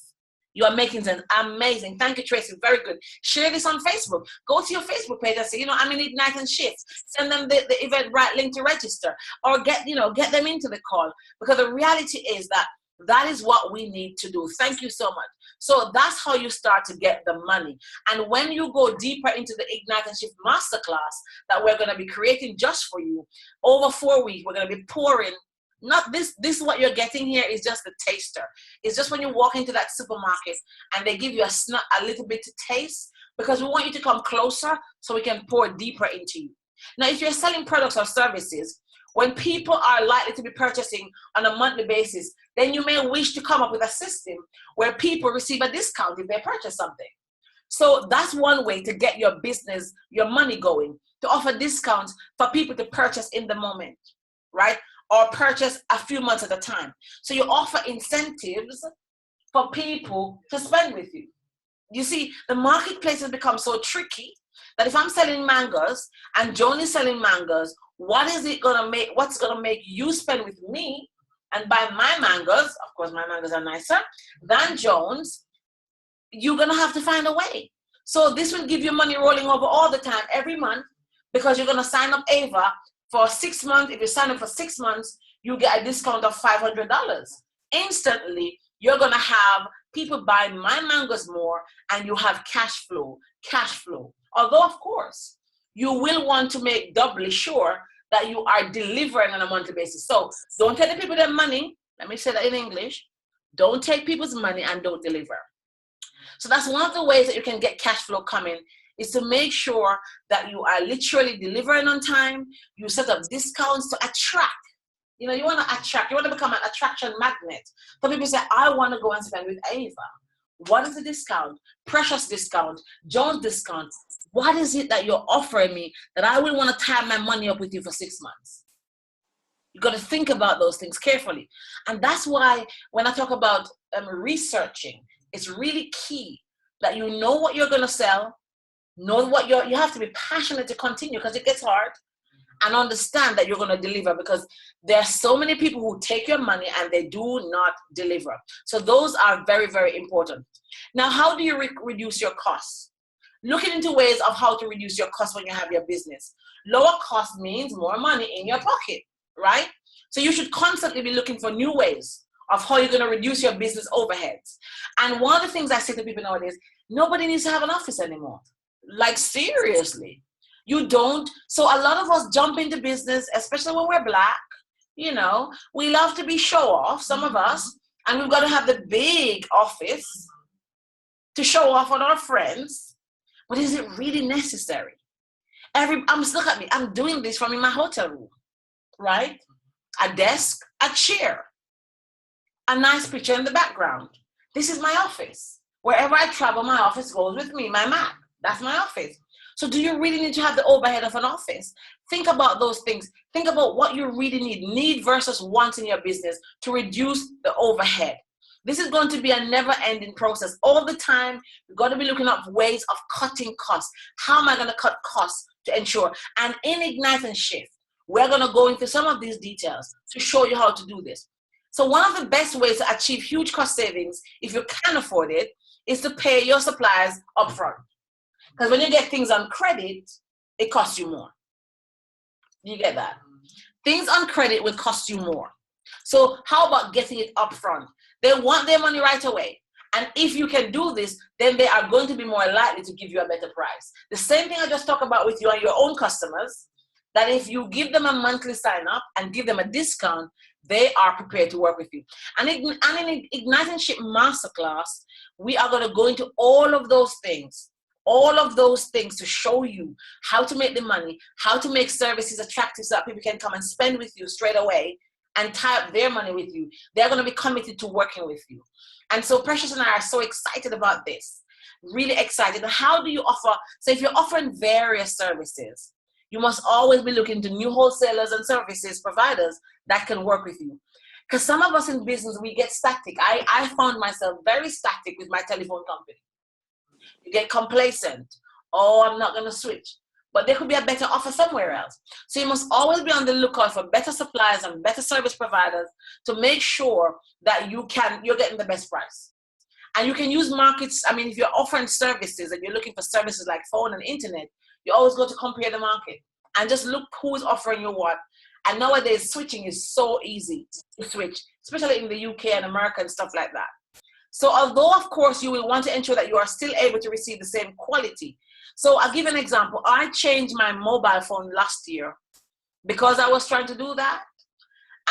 You are making sense. Amazing. Thank you, Tracy. Very good. Share this on Facebook. Go to your Facebook page and say, you know, I'm in Ignite and Shift. Send them the Eventbrite link to register, or get them into the call, because the reality is that is what we need to do. Thank you so much. So that's how you start to get the money. And when you go deeper into the Ignite and Shift Masterclass that we're going to be creating just for you, over 4 weeks, we're going to be pouring. Not this what you're getting here is just the taster. It's just when you walk into that supermarket and they give you a little bit to taste, because we want you to come closer so we can pour deeper into you. Now, if you're selling products or services, when people are likely to be purchasing on a monthly basis, then you may wish to come up with a system where people receive a discount if they purchase something. So that's one way to get your business, your money going, to offer discounts for people to purchase in the moment, right? Or purchase a few months at a time. So you offer incentives for people to spend with you. You see, the marketplace has become so tricky that if I'm selling mangoes and Joan is selling mangoes, what's gonna make you spend with me and buy my mangoes? Of course, my mangoes are nicer than Joan's. You're gonna have to find a way. So this will give you money rolling over all the time, every month, because you're gonna sign up Ava for 6 months. If you sign up for 6 months, you get a discount of $500. Instantly, you're gonna have people buy my mangoes more, and you have cash flow. Although, of course, you will want to make doubly sure that you are delivering on a monthly basis. So don't take the people their money. Let me say that in English. Don't take people's money and don't deliver. So that's one of the ways that you can get cash flow coming, is to make sure that you are literally delivering on time. You set up discounts to attract. You know, you want to attract. You want to become an attraction magnet. So people say, I want to go and spend with Ava. What is the discount? Precious discount, Jones discount. What is it that you're offering me that I will want to tie my money up with you for 6 months? You got to think about those things carefully. And that's why when I talk about researching, it's really key that you know what you're going to sell, know what you have to be passionate to continue, because it gets hard, and understand that you're going to deliver, because there are so many people who take your money and they do not deliver. So those are very, very important. Now, how do you reduce your costs? Looking into ways of how to reduce your costs when you have your business. Lower cost means more money in your pocket, right? So you should constantly be looking for new ways of how you're going to reduce your business overheads. And one of the things I say to people nowadays, nobody needs to have an office anymore. Like, seriously. You don't. So a lot of us jump into business, especially when we're Black. You know, we love to be show off, some of us, and we've got to have the big office to show off on our friends. But is it really necessary? Look at me. I'm doing this from in my hotel room, right? A desk, a chair, a nice picture in the background. This is my office. Wherever I travel, my office goes with me, my Mac. That's my office. So do you really need to have the overhead of an office? Think about those things. Think about what you really need versus want in your business to reduce the overhead. This is going to be a never-ending process. All the time, you've got to be looking up ways of cutting costs. How am I going to cut costs to ensure? And in Ignite and Shift, we're going to go into some of these details to show you how to do this. So one of the best ways to achieve huge cost savings, if you can afford it, is to pay your suppliers upfront. Because when you get things on credit, it costs you more. You get that? Things on credit will cost you more. So how about getting it upfront? They want their money right away. And if you can do this, then they are going to be more likely to give you a better price. The same thing I just talked about with you and your own customers, that if you give them a monthly sign up and give them a discount, they are prepared to work with you. And in Ignite and Shift Masterclass, we are going to go into all of those things to show you how to make the money, how to make services attractive so that people can come and spend with you straight away, and tie up their money with you, they're going to be committed to working with you. And so Precious and I are so excited about this, really excited. How do you offer? So if you're offering various services, you must always be looking to new wholesalers and services providers that can work with you. Because some of us in business, we get static. I found myself very static with my telephone company. You get complacent. Oh, I'm not going to switch. But there could be a better offer somewhere else. So you must always be on the lookout for better suppliers and better service providers to make sure that you're getting the best price. And you can use markets. I mean, if you're offering services and you're looking for services like phone and internet, you always go to compare the market and just look who's offering you what. And nowadays, switching is so easy to switch, especially in the UK and America and stuff like that. So although, of course, you will want to ensure that you are still able to receive the same quality. So I'll give an example. I changed my mobile phone last year because I was trying to do that.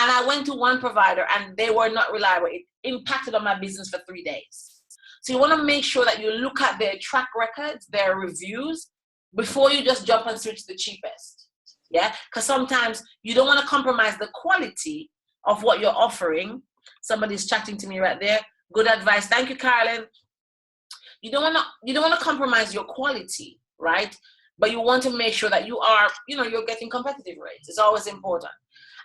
And I went to one provider and they were not reliable. It impacted on my business for 3 days. So you want to make sure that you look at their track records, their reviews, before you just jump and switch the cheapest. Yeah, because sometimes you don't want to compromise the quality of what you're offering. Somebody's chatting to me right there. Good advice. Thank you, Carolyn. You don't want to compromise your quality, right? But you want to make sure that you are, you're getting competitive rates. It's always important.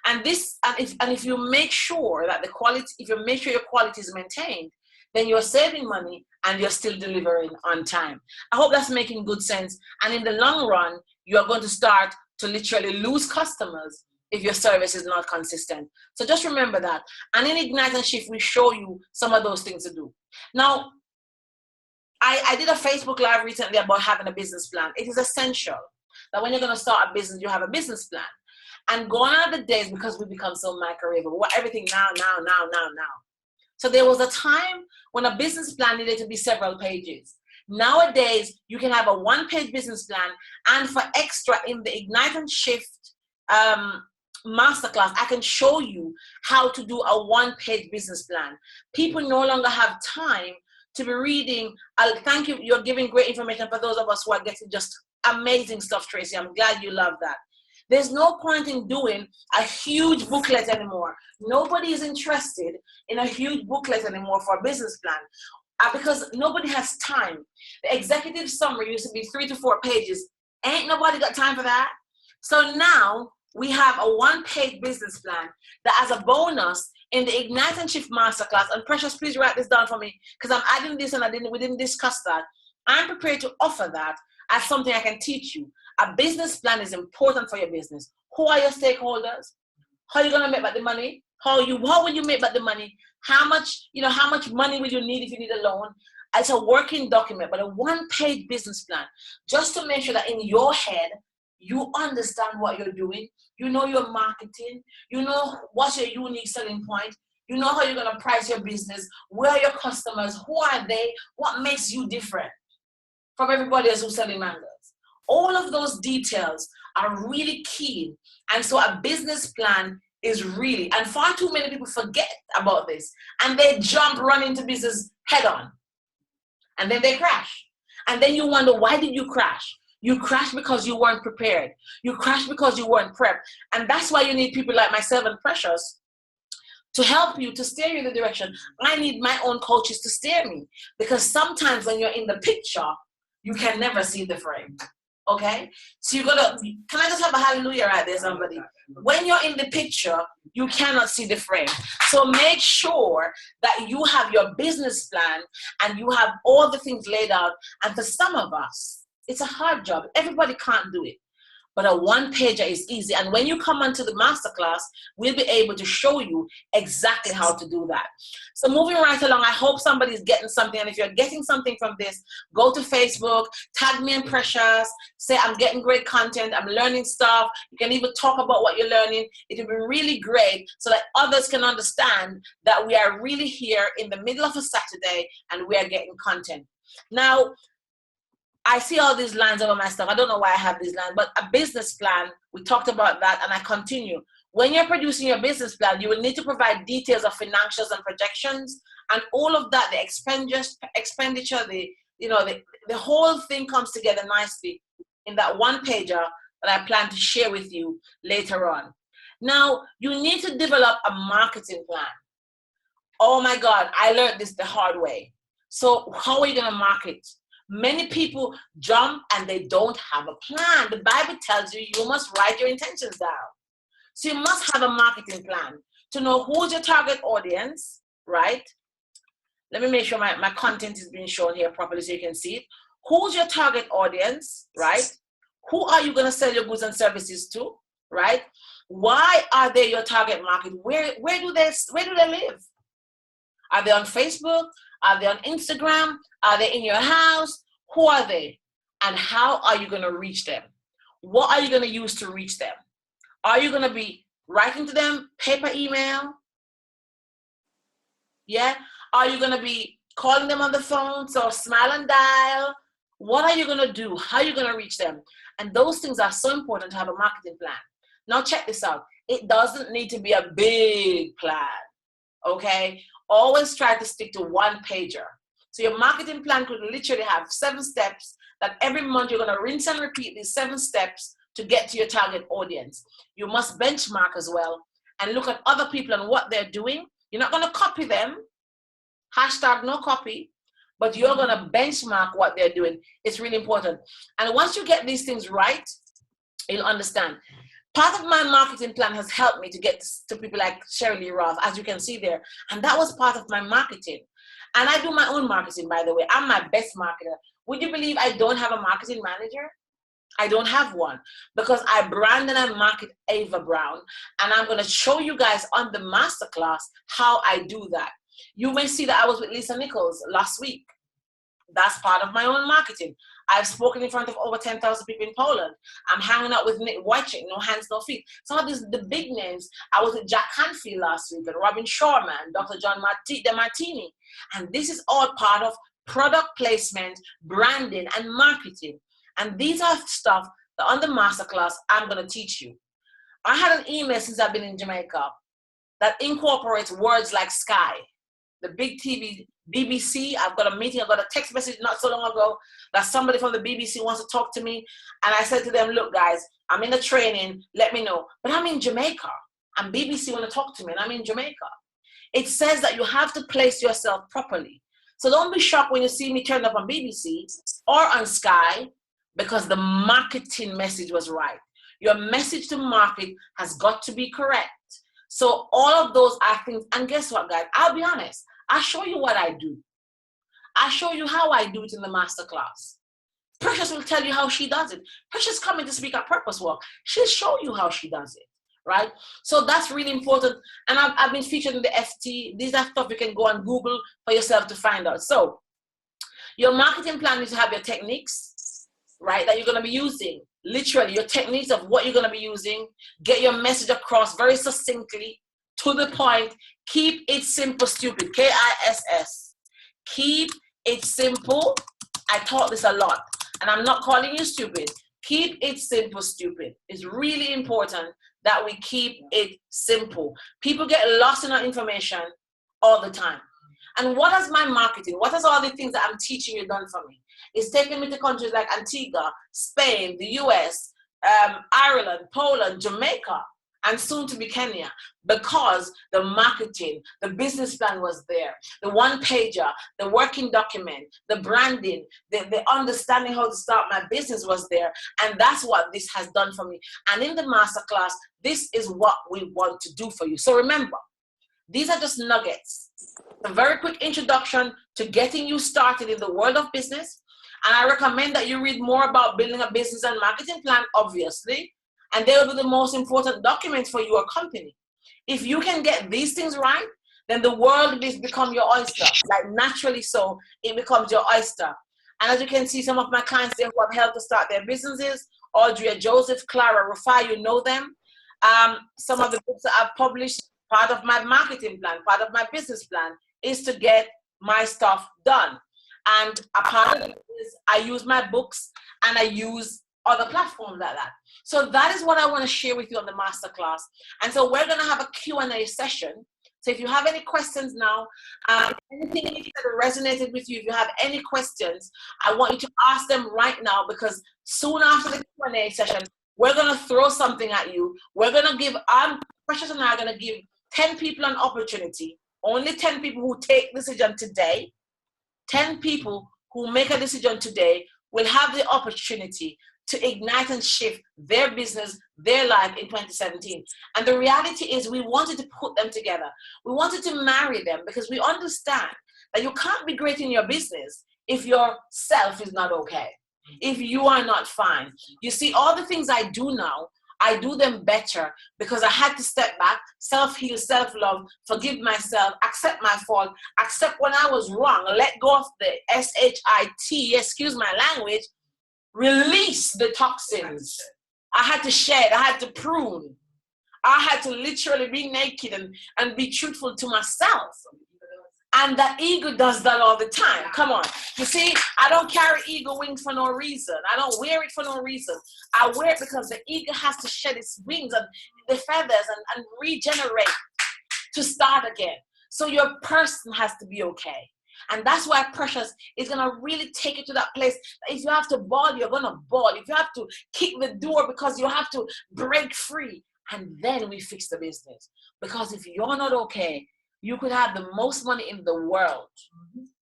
And if you make sure that the quality, if you make sure your quality is maintained, then you're saving money and you're still delivering on time. I hope that's making good sense. And in the long run, you're going to start to literally lose customers if your service is not consistent. So just remember that. And in Ignite and Shift, we show you some of those things to do. Now, I did a Facebook Live recently about having a business plan. It is essential that when you're going to start a business, you have a business plan. And gone are the days, because we become so microwave, we want everything now. So there was a time when a business plan needed to be several pages. Nowadays, you can have a one-page business plan, and for extra in the Ignite and Shift masterclass, I can show you how to do a one-page business plan. People no longer have time to be reading. Thank you. You're giving great information for those of us who are getting just amazing stuff, Tracy. I'm glad you love that. There's no point in doing a huge booklet anymore. Nobody is interested in a huge booklet anymore for a business plan because nobody has time. The executive summary used to be 3 to 4 pages. Ain't nobody got time for that. So now we have a one-page business plan that as a bonus in the Ignite and Shift Masterclass, and Precious, please write this down for me because I'm adding this and we didn't discuss that. I'm prepared to offer that as something I can teach you. A business plan is important for your business. Who are your stakeholders? How are you going to make back the money? How will you make back the money? How much money will you need if you need a loan? It's a working document, but a one-page business plan, just to make sure that in your head, you understand what you're doing. You know your marketing. You know what's your unique selling point. You know how you're going to price your business. Where are your customers? Who are they? What makes you different from everybody else who's selling mangoes? All of those details are really key. And so a business plan is really, and far too many people forget about this. And they run into business head on. And then they crash. And then you wonder, why did you crash? You crashed because you weren't prepared. You crashed because you weren't prepped. And that's why you need people like myself and Precious to help you, to steer you in the direction. I need my own coaches to steer me. Because sometimes when you're in the picture, you can never see the frame. Okay? So you gotta, can I just have a hallelujah right there, somebody? When you're in the picture, you cannot see the frame. So make sure that you have your business plan and you have all the things laid out. And for some of us, it's a hard job. Everybody can't do it. But a one-pager is easy. And when you come onto the masterclass, we'll be able to show you exactly how to do that. So moving right along, I hope somebody's getting something. And if you're getting something from this, go to Facebook, tag me and Precious, say I'm getting great content, I'm learning stuff. You can even talk about what you're learning. It will be really great so that others can understand that we are really here in the middle of a Saturday and we are getting content. Now, I see all these lines over my stuff. I don't know why I have these lines, but a business plan, we talked about that, and I continue. When you're producing your business plan, you will need to provide details of financials and projections, and all of that, the expenditure, the whole thing comes together nicely in that one pager that I plan to share with you later on. Now, you need to develop a marketing plan. Oh my God, I learned this the hard way. So how are you going to market? Many people jump and they don't have a plan. The Bible tells you you must write your intentions down. So you must have a marketing plan to know who's your target audience, right? Let me make sure my content is being shown here properly so you can see it. Who's your target audience, right? Who are you going to sell your goods and services to, right? Why are they your target market? Where do they live? Are they on Facebook? Are they on Instagram? Are they in your house? Who are they? And how are you going to reach them? What are you going to use to reach them? Are you going to be writing to them, paper email? Yeah? Are you going to be calling them on the phone? So smile and dial. What are you going to do? How are you going to reach them? And those things are so important to have a marketing plan. Now check this out. It doesn't need to be a big plan. Okay? Always try to stick to one pager. So your marketing plan could literally have 7 steps that every month you're going to rinse and repeat these 7 steps to get to your target audience. You must benchmark as well and look at other people and what they're doing. You're not going to copy them. Hashtag no copy. But you're going to benchmark what they're doing. It's really important. And once you get these things right, you'll understand. Part of my marketing plan has helped me to get to people like Shirley Roth, as you can see there. And that was part of my marketing. And I do my own marketing, by the way. I'm my best marketer. Would you believe I don't have a marketing manager? I don't have one because I brand and I market Ava Brown. And I'm going to show you guys on the masterclass how I do that. You may see that I was with Lisa Nichols last week. That's part of my own marketing. I've spoken in front of over 10,000 people in Poland. I'm hanging out with Nick Wojcik, No Hands, No Feet. Some of these, the big names. I was with Jack Hanfield last week and Robin Shorman, Dr. John DeMartini. And this is all part of product placement, branding, and marketing. And these are stuff that on the masterclass, I'm going to teach you. I had an email since I've been in Jamaica that incorporates words like sky. The big TV, BBC, I've got a meeting, I got a text message not so long ago that somebody from the BBC wants to talk to me. And I said to them, look guys, I'm in the training, let me know. But I'm in Jamaica and BBC want to talk to me and I'm in Jamaica. It says that you have to place yourself properly. So don't be shocked when you see me turned up on BBC or on Sky because the marketing message was right. Your message to market has got to be correct. So all of those are things, and guess what, guys? I'll be honest. I show you what I do. I show you how I do it in the masterclass. Precious will tell you how she does it. Precious coming to speak at Purpose Walk. She'll show you how she does it, right? So that's really important. And I've been featured in the FT. These are stuff you can go and Google for yourself to find out. So your marketing plan is to have your techniques, right, that you're going to be using. Literally, your techniques of what you're going to be using. Get your message across very succinctly, to the point. Keep it simple, stupid. KISS. Keep it simple. I taught this a lot. And I'm not calling you stupid. Keep it simple, stupid. It's really important that we keep it simple. People get lost in our information all the time. And what has my marketing, what has all the things that I'm teaching you done for me? It's taken me to countries like Antigua, Spain, the US, Ireland, Poland, Jamaica, and soon to be Kenya, because the marketing, the business plan was there, the one pager, the working document, the branding, the understanding how to start my business was there. And that's what this has done for me. And in the masterclass, this is what we want to do for you. So remember, these are just nuggets. A very quick introduction to getting you started in the world of business. And I recommend that you read more about building a business and marketing plan, obviously. And they will be the most important documents for your company. If you can get these things right, then the world will become your oyster. Like naturally so, it becomes your oyster. And as you can see, some of my clients there who have helped to start their businesses, Audrey, Joseph, Clara, Rufai, you know them. Some of the books that I've published, part of my marketing plan, part of my business plan is to get my stuff done. And a part of it is I use my books and I use other platforms like that. So that is what I want to share with you on the masterclass. And so we're going to have a Q&A session. So if you have any questions now, anything that resonated with you, if you have any questions, I want you to ask them right now, because soon after the Q&A session, we're going to throw something at you. We're going to give, Precious and I are going to give 10 people an opportunity. Only 10 people who take decision today, 10 people who make a decision today will have the opportunity to ignite and shift their business, their life in 2017. And the reality is we wanted to put them together. We wanted to marry them because we understand that you can't be great in your business if yourself is not okay, if you are not fine. You see, all the things I do now, I do them better because I had to step back, self-heal, self-love, forgive myself, accept my fault, accept when I was wrong, let go of the S-H-I-T, excuse my language, release the toxins. I had to shed, I had to prune. I had to literally be naked and be truthful to myself. And that ego does that all the time. Come on. You see, I don't carry ego wings for no reason. I don't wear it for no reason. I wear it because the ego has to shed its wings and the feathers and regenerate to start again. So your person has to be okay. And that's why Precious is going to really take it to that place. If you have to bawl, you're going to bawl. If you have to kick the door because you have to break free. And then we fix the business. Because if you're not okay, you could have the most money in the world.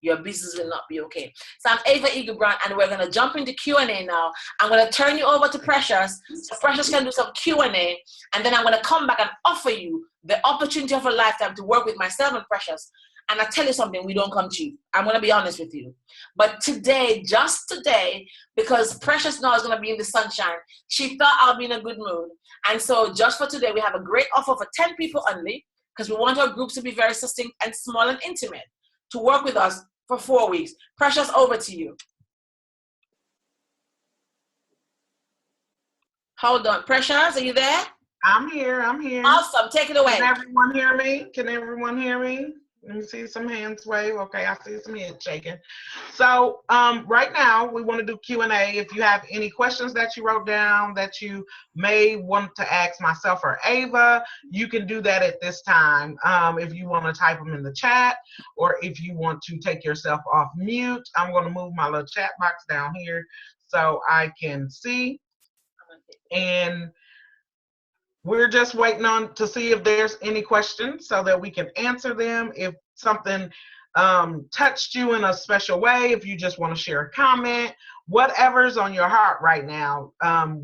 Your business will not be okay. So I'm Ava Eagle Brown, and we're going to jump into Q&A now. I'm going to turn you over to Precious, so Precious can do some Q&A, and then I'm going to come back and offer you the opportunity of a lifetime to work with myself and Precious. And I tell you something, we don't come cheap. I'm going to be honest with you. But today, just today, because Precious now is going to be in the sunshine, she thought I'll be in a good mood. And so just for today, we have a great offer for 10 people only, because we want our groups to be very succinct and small and intimate, to work with us for 4 weeks. Precious, over to you. Hold on. Precious, are you there? I'm here. I'm here. Awesome. Take it away. Can everyone hear me? Can everyone hear me? Let me see some hands wave. Okay, I see some heads shaking. So right now we want to do Q&A. If you have any questions that you wrote down that you may want to ask myself or Ava, you can do that at this time. If you want to type them in the chat, or if you want to take yourself off mute, I'm going to move my little chat box down here so I can see. And we're just waiting on to see if there's any questions so that we can answer them. If something touched you in a special way, if you just want to share a comment, whatever's on your heart right now,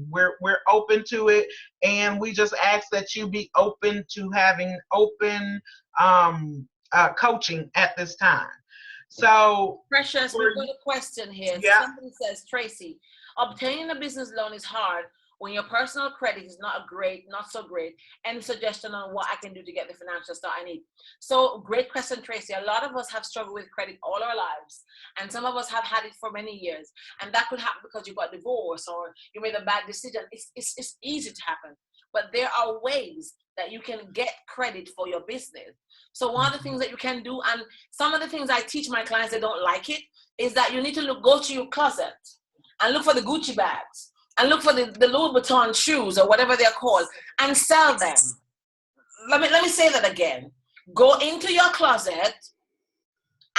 we're open to it, and we just ask that you be open to having open coaching at this time. So, Precious, we've got a question here. Yeah. Somebody says, Tracy, obtaining a business loan is hard when your personal credit is not so great. Any suggestion on what I can do to get the financial start I need? So great question, Tracy. A lot of us have struggled with credit all our lives, and some of us have had it for many years, and that could happen because you got divorced or you made a bad decision. It's easy to happen, but there are ways that you can get credit for your business. So one of the things that you can do, and some of the things I teach my clients, they don't like it, is that you need to go to your closet and look for the Gucci bags, and look for the Louis Vuitton shoes or whatever they're called, and sell them. Let me say that again. Go into your closet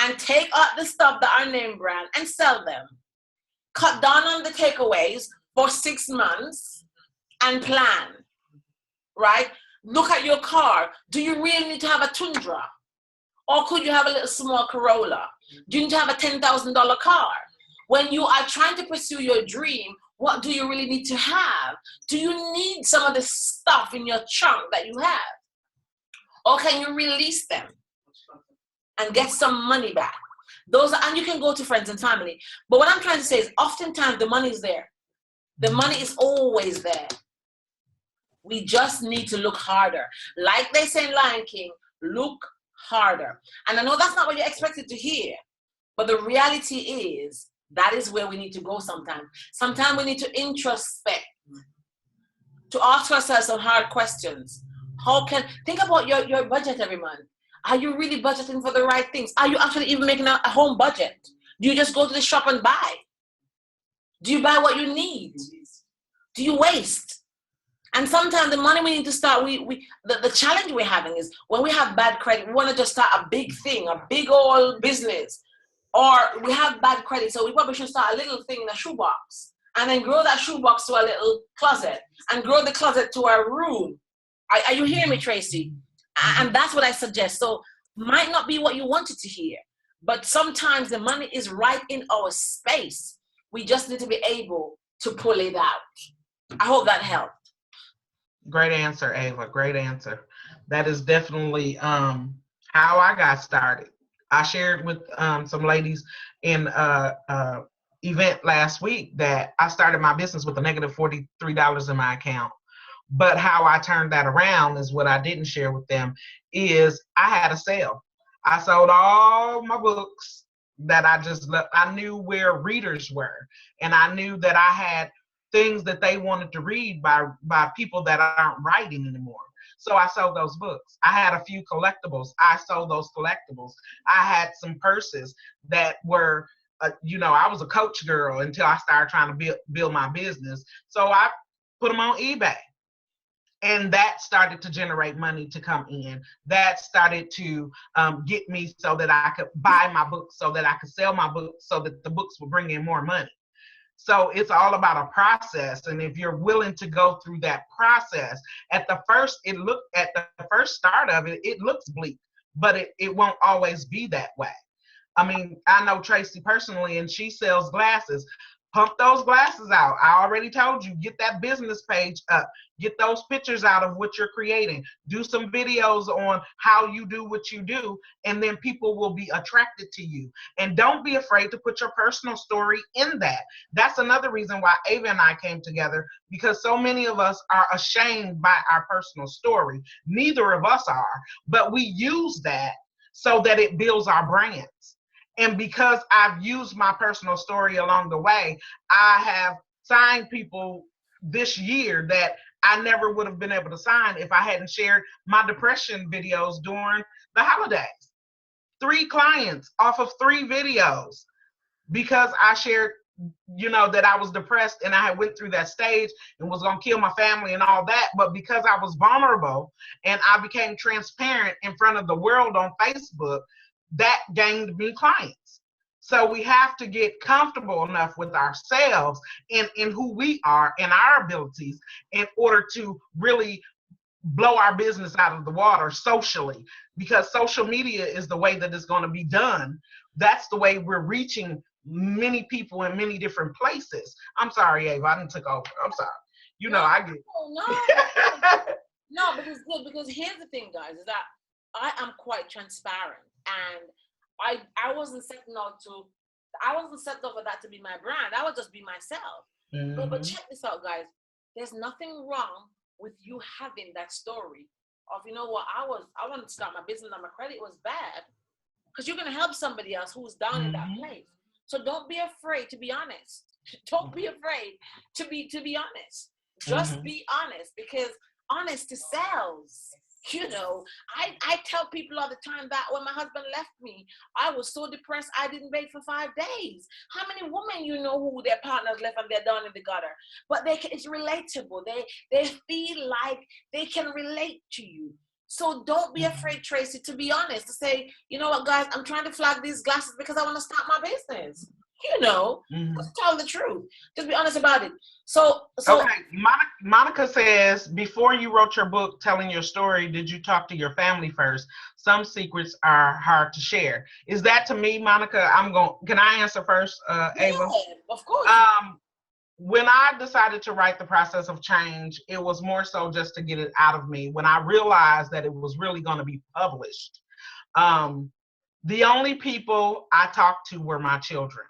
and take out the stuff that are name brand and sell them. Cut down on the takeaways for 6 months and plan, right? Look at your car. Do you really need to have a Tundra? Or could you have a little small Corolla? Do you need to have a $10,000 car? When you are trying to pursue your dream, what do you really need to have? Do you need some of the stuff in your trunk that you have? Or can you release them and get some money back? And you can go to friends and family. But what I'm trying to say is oftentimes the money is there. The money is always there. We just need to look harder. Like they say in Lion King, look harder. And I know that's not what you're expected to hear, but the reality is that is where we need to go sometimes. Sometimes we need to introspect, to ask ourselves some hard questions. Think about your budget every month. Are you really budgeting for the right things? Are you actually even making a home budget? Do you just go to the shop and buy? Do you buy what you need? Do you waste? And sometimes the money we need to start, the challenge we're having is when we have bad credit, we want to just start a big thing, a big old business. Or we have bad credit, so we probably should start a little thing in a shoebox and then grow that shoebox to a little closet, and grow the closet to a room. Are you hearing me, Tracy? And that's what I suggest. So might not be what you wanted to hear, but sometimes the money is right in our space. We just need to be able to pull it out. I hope that helped. Great answer, Ava. Great answer. That is definitely how I got started. I shared with some ladies in event last week that I started my business with a negative $43 in my account. But how I turned that around is what I didn't share with them is I had a sale. I sold all my books that I just left. I knew where readers were, and I knew that I had things that they wanted to read by people that aren't writing anymore. So I sold those books. I had a few collectibles. I sold those collectibles. I had some purses that were, I was a Coach girl until I started trying to build my business. So I put them on eBay. And that started to generate money to come in. That started to get me so that I could buy my books, so that I could sell my books, so that the books would bring in more money. So it's all about a process. And if you're willing to go through that process, at the first start of it, it looks bleak, but it won't always be that way. I mean, I know Tracy personally, and she sells glasses. Pump those glasses out. I already told you, get that business page up. Get those pictures out of what you're creating. Do some videos on how you do what you do, and then people will be attracted to you. And don't be afraid to put your personal story in that. That's another reason why Ava and I came together, because so many of us are ashamed by our personal story. Neither of us are, but we use that so that it builds our brands. And because I've used my personal story along the way, I have signed people this year that I never would have been able to sign if I hadn't shared my depression videos during the holidays. 3 clients off of 3 videos because I shared, that I was depressed and I had went through that stage and was going to kill my family and all that. But because I was vulnerable and I became transparent in front of the world on Facebook, that gained me clients. So we have to get comfortable enough with ourselves and who we are and our abilities in order to really blow our business out of the water socially, because social media is the way that it's going to be done. That's the way we're reaching many people in many different places. I'm sorry, Ava, I didn't took over. I'm sorry. I get No, but it's good, because here's the thing, guys, is that I am quite transparent. And I wasn't set up for that to be my brand. I would just be myself. Mm-hmm. But check this out, guys. There's nothing wrong with you having that story of, I wanted to start my business and my credit was bad, because you're going to help somebody else who's down in that place. So don't be afraid to be honest. Don't be afraid to be honest. Just be honest, because honesty sells. I tell people all the time that when my husband left me, I was so depressed I didn't bathe for 5 days. How many women who their partners left and they're down in the gutter? But it's relatable. They feel like they can relate to you. So don't be afraid, Tracy, to be honest, to say, you know what, guys, I'm trying to flag these glasses because I want to start my business. Just tell the truth. Just be honest about it. So okay. Monica says, before you wrote your book telling your story, did you talk to your family first? Some secrets are hard to share. Is that to me, Monica? Can I answer first, Ava? Yeah, of course. When I decided to write The Process of Change, it was more so just to get it out of me. When I realized that it was really going to be published, the only people I talked to were my children.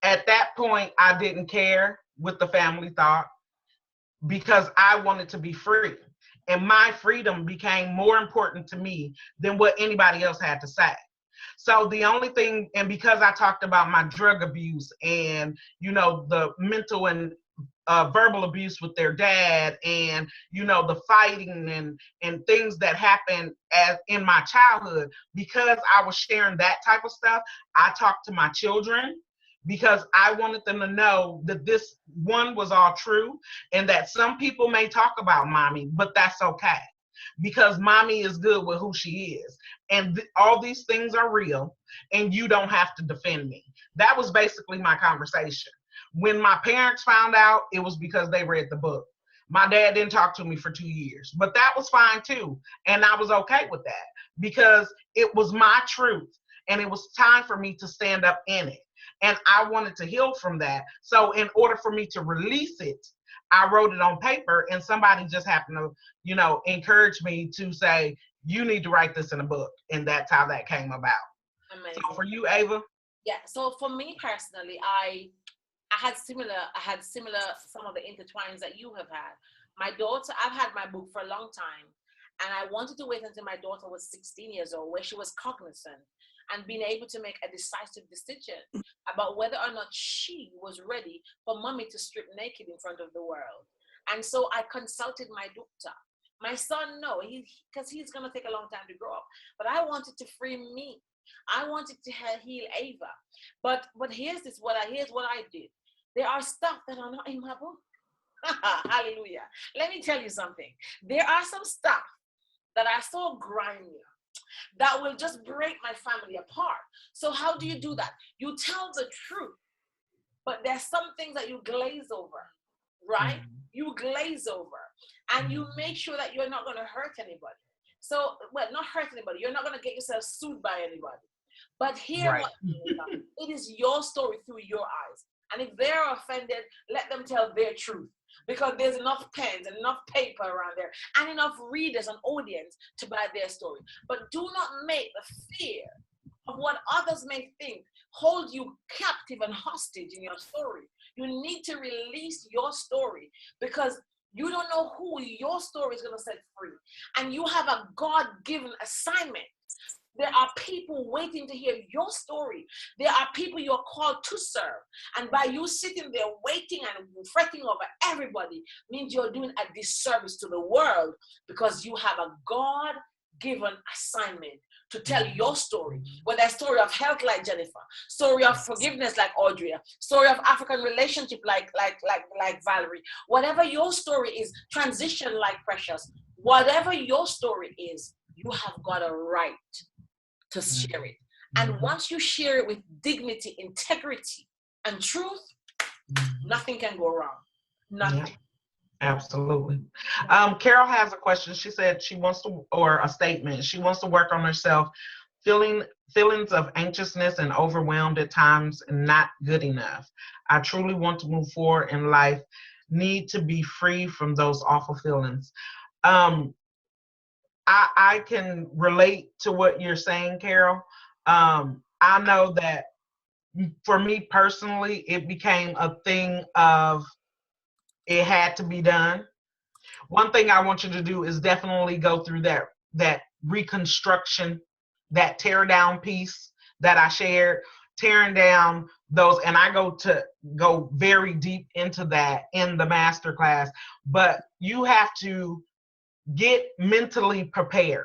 At that point, I didn't care what the family thought, because I wanted to be free. And my freedom became more important to me than what anybody else had to say. So the only thing, and because I talked about my drug abuse and, the mental and verbal abuse with their dad, and, the fighting and things that happened in my childhood, because I was sharing that type of stuff, I talked to my children, because I wanted them to know that this one was all true, and that some people may talk about mommy, but that's okay, because mommy is good with who she is. And all these things are real, and you don't have to defend me. That was basically my conversation. When my parents found out, it was because they read the book. My dad didn't talk to me for 2 years, but that was fine too. And I was okay with that because it was my truth and it was time for me to stand up in it. And I wanted to heal from that. So in order for me to release it, I wrote it on paper, and somebody just happened to, encourage me to say, you need to write this in a book. And that's how that came about. Amazing. So for you, Ava? Yeah. So for me personally, I had similar some of the intertwines that you have had. My daughter, I've had my book for a long time, and I wanted to wait until my daughter was 16 years old, where she was cognizant and being able to make a decisive decision about whether or not she was ready for mommy to strip naked in front of the world. And so I consulted my doctor. My son, no, because he's going to take a long time to grow up. But I wanted to free me. I wanted to heal Ava. But here's what I did. There are stuff that are not in my book. Hallelujah. Let me tell you something. There are some stuff that are so grimy that will just break my family apart. So how do you do that? You tell the truth, but there's some things that you glaze over, right? You glaze over, and you make sure that you're not going to hurt anybody. So, well, not hurt anybody. You're not going to get yourself sued by anybody. But hear Right. what it is your story through your eyes. And if they're offended, let them tell their truth. Because there's enough pens and enough paper around there and enough readers and audience to buy their story. But do not make the fear of what others may think hold you captive and hostage in your story. You need to release your story because you don't know who your story is going to set free. And you have a God-given assignment. There are people waiting to hear your story. There are people you're called to serve. And by you sitting there waiting and fretting over everybody means you're doing a disservice to the world because you have a God-given assignment to tell your story. Whether a story of health like Jennifer, story of forgiveness like Audrey, story of African relationship like Valerie. Whatever your story is, transition like Precious. Whatever your story is, you have got a right to share it. And once you share it with dignity, integrity, and truth, nothing can go wrong. Nothing. Yeah, absolutely. Carol has a question. She said she wants to, or a statement. She wants to work on herself. Feelings of anxiousness and overwhelmed at times, not good enough. I truly want to move forward in life. Need to be free from those awful feelings. I can relate to what you're saying, Carol. I know that for me personally, it became a thing of it had to be done. One thing I want you to do is definitely go through that reconstruction, that tear down piece that I shared, tearing down those, and I go very deep into that in the masterclass. But you have to get mentally prepared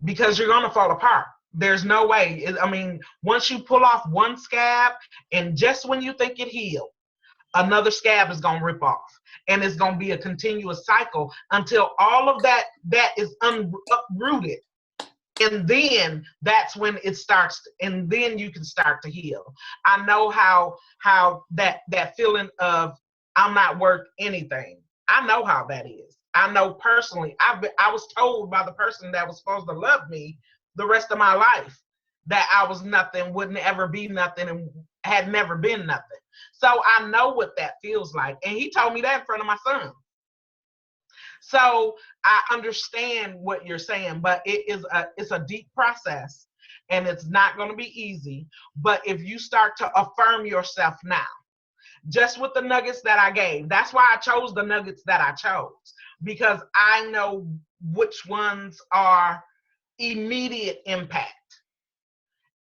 because you're going to fall apart. There's no way. I mean, once you pull off one scab, and just when you think it healed, another scab is going to rip off. And it's going to be a continuous cycle until all of that is uprooted. And then that's when it starts, and then you can start to heal. I know how that feeling of I'm not worth anything. I know how that is. I know personally, I was told by the person that was supposed to love me the rest of my life that I was nothing, wouldn't ever be nothing, and had never been nothing. So I know what that feels like. And he told me that in front of my son. So I understand what you're saying, but it's a deep process and it's not going to be easy. But if you start to affirm yourself now, just with the nuggets that I gave, that's why I chose the nuggets that I chose, because I know which ones are immediate impact.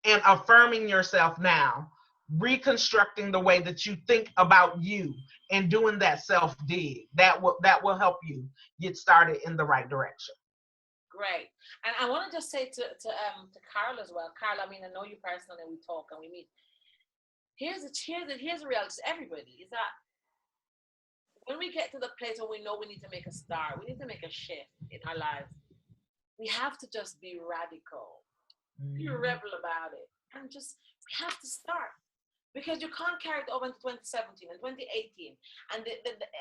And affirming yourself now, reconstructing the way that you think about you, and doing that self-dig, that will help you get started in the right direction. Great. And I want to just say to Carl as well. Carl, I mean, I know you personally, we talk and we meet. Here's the reality to everybody is that when we get to the place where we know we need to make a start, we need to make a shift in our lives, we have to just be radical, be rebel about it, and just we have to start. because you can't carry it over into 2017 and 2018. And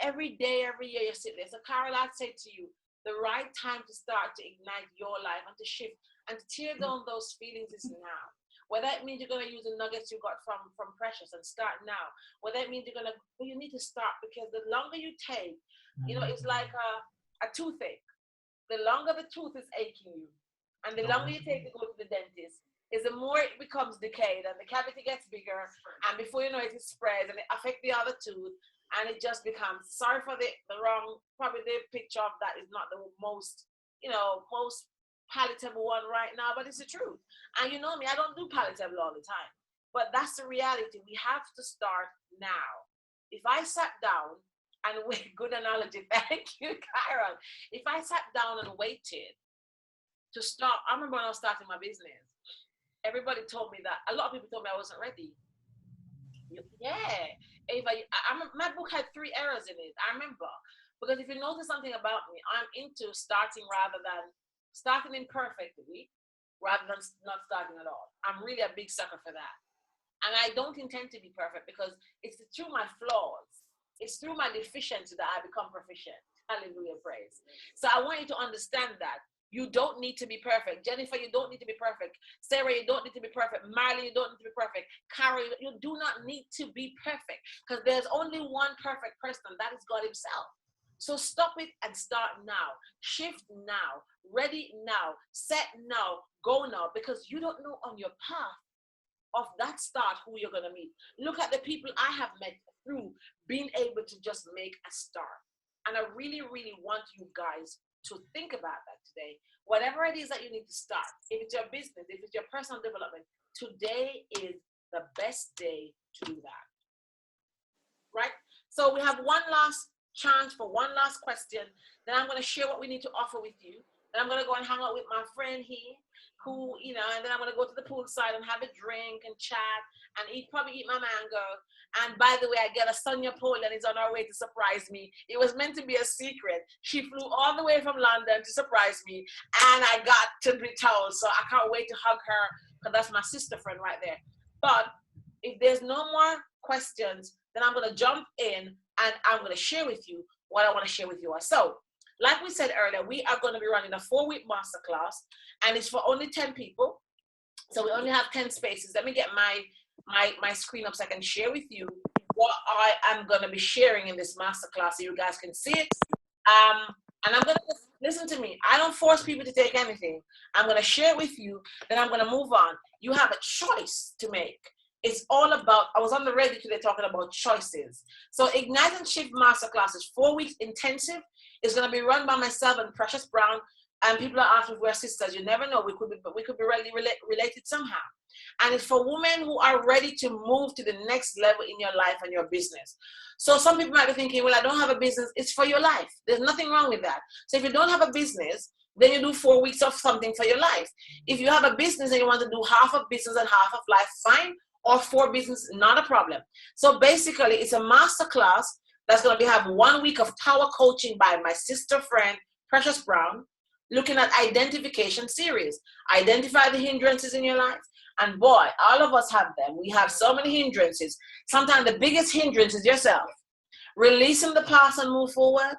every day, every year you sit there. So Carol, I'd say to you, the right time to start to ignite your life and to shift and to tear down those feelings is now. Whether that means you're going to use the nuggets you got from Precious and start now. Whether that means you're going to, well, you need to start, because the longer you take, you know, it's like a toothache. The longer the tooth is aching you, and the longer you take to go to the dentist, is the more it becomes decayed and the cavity gets bigger, and before you know it, it spreads and it affects the other tooth, and it just becomes, sorry for the wrong, probably the picture of that is not the most, you know, most palatable one right now, but it's the truth. And you know me, I don't do palatable all the time, but that's the reality. We have to start now. If I sat down and wait, good analogy, thank you, Carol. If I sat down and waited to start, I remember when I was starting my business, everybody told me that, a lot of people told me I wasn't ready. Yeah, Ava, my book had 3 errors in it, I remember. Because if you notice something about me, I'm into starting rather than starting imperfectly, rather than not starting at all. I'm really a big sucker for that. And I don't intend to be perfect, because it's through my flaws, it's through my deficiency that I become proficient. Hallelujah, praise. So I want you to understand that. You don't need to be perfect. Jennifer, you don't need to be perfect. Sarah, you don't need to be perfect. Marley, you don't need to be perfect. Carol, you do not need to be perfect, because there's only one perfect person, that is God himself. So stop it and start now. Shift now. Ready now. Set now. Go now. Because you don't know on your path of that start who you're going to meet. Look at the people I have met through being able to just make a start. And I really, really want you guys to think about that today. Whatever it is that you need to start, if it's your business, if it's your personal development, today is the best day to do that. Right? So we have one last chance for one last question. Then I'm going to share what we need to offer with you. Then I'm going to go and hang out with my friend here, who, you know, and then I'm going to go to the poolside and have a drink and chat and probably eat my mango. And by the way, I get a Sonia Poland is on her way to surprise me. It was meant to be a secret. She flew all the way from London to surprise me, and I got to be told. So I can't wait to hug her, because that's my sister friend right there. But if there's no more questions, then I'm going to jump in and I'm going to share with you what I want to share with you. So, like we said earlier, we are going to be running a 4-week masterclass, and it's for only 10 people. So we only have 10 spaces. Let me get my screen up so I can share with you what I am going to be sharing in this masterclass, so you guys can see it. And I'm going to listen to me. I don't force people to take anything. I'm going to share it with you, then I'm going to move on. You have a choice to make. It's all about, I was on the radio today talking about choices. So Ignite and Shift Masterclass is 4 weeks intensive. It's going to be run by myself and Precious Brown. And people are asking if we're sisters. You never know. We could be really related somehow. And it's for women who are ready to move to the next level in your life and your business. So some people might be thinking, well, I don't have a business. It's for your life. There's nothing wrong with that. So if you don't have a business, then you do 4 weeks of something for your life. If you have a business and you want to do half of business and half of life, fine. Or 4 business, not a problem. So basically, it's a master class that's going to have 1 week of power coaching by my sister friend, Precious Brown, looking at identification series. Identify the hindrances in your life. And boy, all of us have them. We have so many hindrances. Sometimes the biggest hindrance is yourself. Releasing the past and move forward.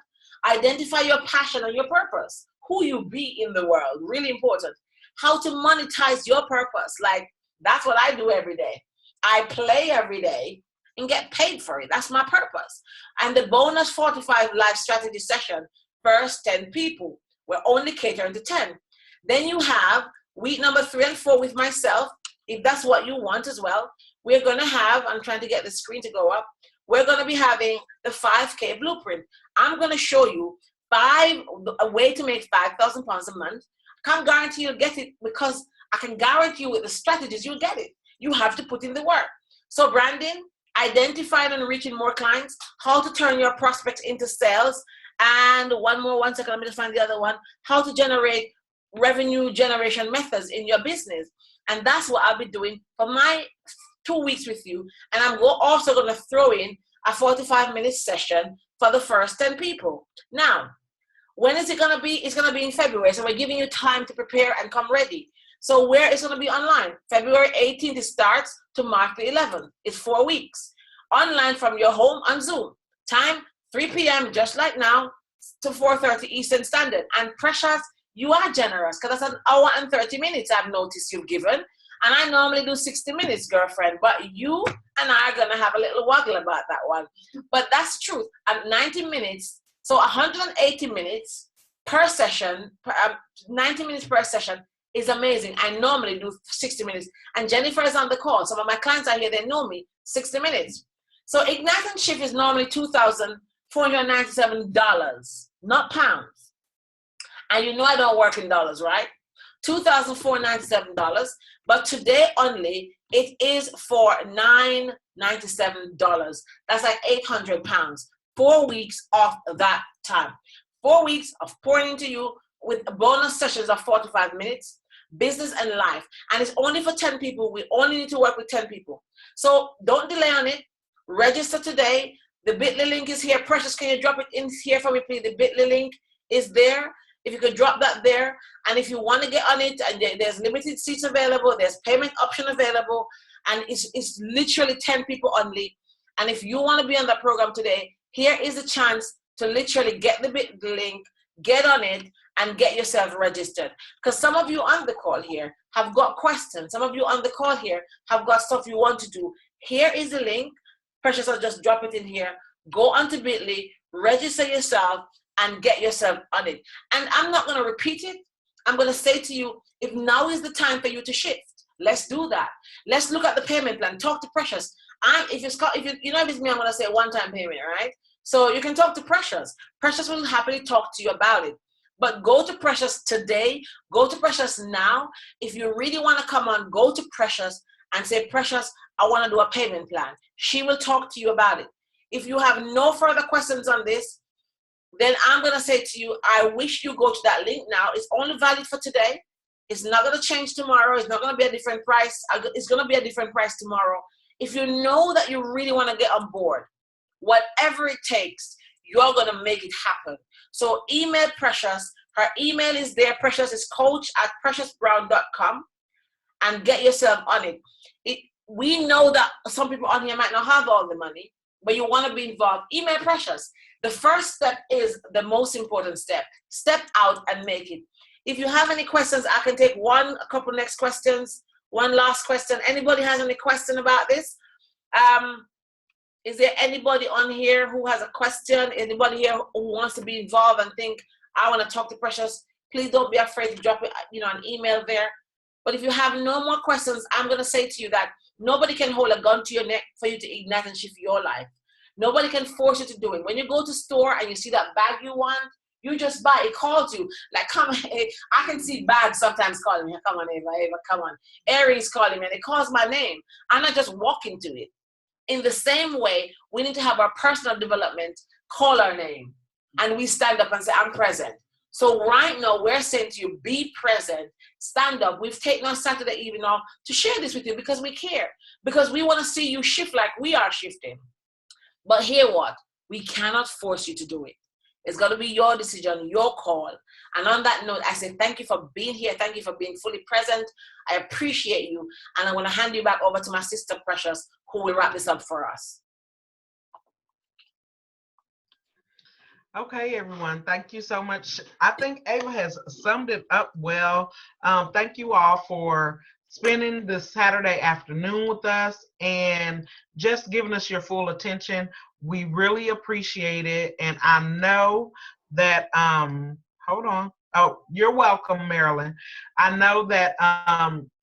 Identify your passion and your purpose. Who you be in the world. Really important. How to monetize your purpose. Like, that's what I do every day. I play every day and get paid for it. That's my purpose. And the bonus 45 live strategy session, first 10 people. We're only catering to 10. Then you have week number 3 and 4 with myself, if that's what you want as well. We're going to have, I'm trying to get the screen to go up, we're going to be having the 5K blueprint. I'm going to show you a way to make £5,000 a month. I can't guarantee you'll get it, because I can guarantee you with the strategies you'll get it. You have to put in the work. So branding, identifying and reaching more clients, how to turn your prospects into sales, and one second, let me just find the other one, how to generate revenue generation methods in your business. And that's what I'll be doing for my 2 weeks with you. And I'm also going to throw in a 45-minute session for the first 10 people. Now, when is it going to be? It's going to be in February. So we're giving you time to prepare and come ready. So where it's going to be online? February 18th it starts to March the 11th. It's 4 weeks. Online from your home on Zoom. Time 3 p.m. just like now to 4:30 Eastern Standard. And Precious, you are generous because that's an hour and 30 minutes I've noticed you've given. And I normally do 60 minutes, girlfriend. But you and I are going to have a little waggle about that one. But that's truth. At 90 minutes, so 180 minutes per session, 90 minutes per session is amazing. I normally do 60 minutes. And Jennifer is on the call. Some of my clients are here, they know me, 60 minutes. So Ignite and Shift is normally $2,497, not pounds. And you know I don't work in dollars, right? $2,497. But today only, it is for $997. That's like 800 pounds. 4 weeks of that time. 4 weeks of pouring into you with bonus sessions of 45 minutes, business and life. And it's only for 10 people. We only need to work with 10 people. So don't delay on it. Register today. The Bitly link is here. Precious, can you drop it in here for me, please? The Bitly link is there. If you could drop that there. And if you want to get on it, and there's limited seats available, there's payment option available, and it's literally 10 people only. And if you want to be on that program today, here is a chance to literally get the Bitly link, get on it, and get yourself registered. Because some of you on the call here have got questions. Some of you on the call here have got stuff you want to do. Here is the link. Precious, I'll just drop it in here. Go onto Bitly, register yourself, and get yourself on it. And I'm not going to repeat it. I'm going to say to you, if now is the time for you to shift, let's do that. Let's look at the payment plan. Talk to Precious. If it's me, I'm going to say one-time payment, right? So you can talk to Precious. Precious will happily talk to you about it. But go to Precious today. Go to Precious now. If you really want to come on, go to Precious and say, Precious, I want to do a payment plan. She will talk to you about it. If you have no further questions on this, then I'm going to say to you, I wish you go to that link now. It's only valid for today. It's not going to change tomorrow. It's not going to be a different price. It's going to be a different price tomorrow. If you know that you really want to get on board, whatever it takes, you're going to make it happen. So email Precious. Her email is there. Precious is coach@preciousbrown.com, and get yourself on it. We know that some people on here might not have all the money, but you want to be involved. Email Precious. The first step is the most important step. Step out and make it. If you have any questions, I can take a couple next questions, one last question. Anybody has any question about this? Is there anybody on here who has a question? Anybody here who wants to be involved and think, I want to talk to Precious? Please don't be afraid to drop it, an email there. But if you have no more questions, I'm going to say to you that nobody can hold a gun to your neck for you to ignite and shift your life. Nobody can force you to do it. When you go to store and you see that bag you want, you just buy. It calls you. Like, come on. I can see bags sometimes calling me. Come on, Ava, come on. Aries calling me, and it calls my name. I'm not just walking to it. In the same way, we need to have our personal development call our name. And we stand up and say, I'm present. So right now, we're saying to you, be present. Stand up. We've taken on Saturday evening off to share this with you because we care. Because we want to see you shift like we are shifting. But hear what? We cannot force you to do it. It's got to be your decision, your call. And on that note, I say thank you for being here. Thank you for being fully present. I appreciate you. And I'm going to hand you back over to my sister, Precious, who will wrap this up for us. Okay, everyone. Thank you so much. I think Ava has summed it up well. Thank you all for spending this Saturday afternoon with us and just giving us your full attention. We really appreciate it. And I know that, hold on. Oh, you're welcome, Marilyn. I know that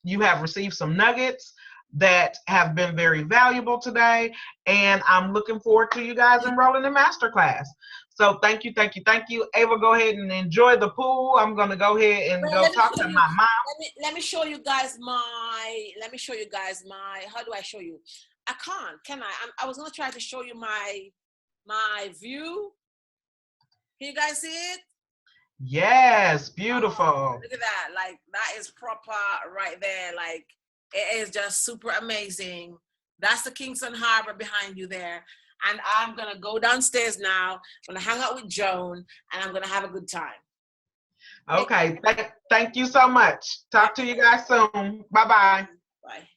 you have received some nuggets that have been very valuable today. And I'm looking forward to you guys enrolling in masterclass. So thank you, thank you, thank you. Ava, go ahead and enjoy the pool. I'm going to go ahead and go talk to my mom. Let me show you guys my, how do I show you? I can't, can I? I was going to try to show you my view. Can you guys see it? Yes, beautiful. Oh, look at that. Like, that is proper right there. Like, it is just super amazing. That's the Kingston Harbor behind you there. And I'm going to go downstairs now. I'm going to hang out with Joan, and I'm going to have a good time. Okay. Thank you so much. Talk to you guys soon. Bye-bye. Bye.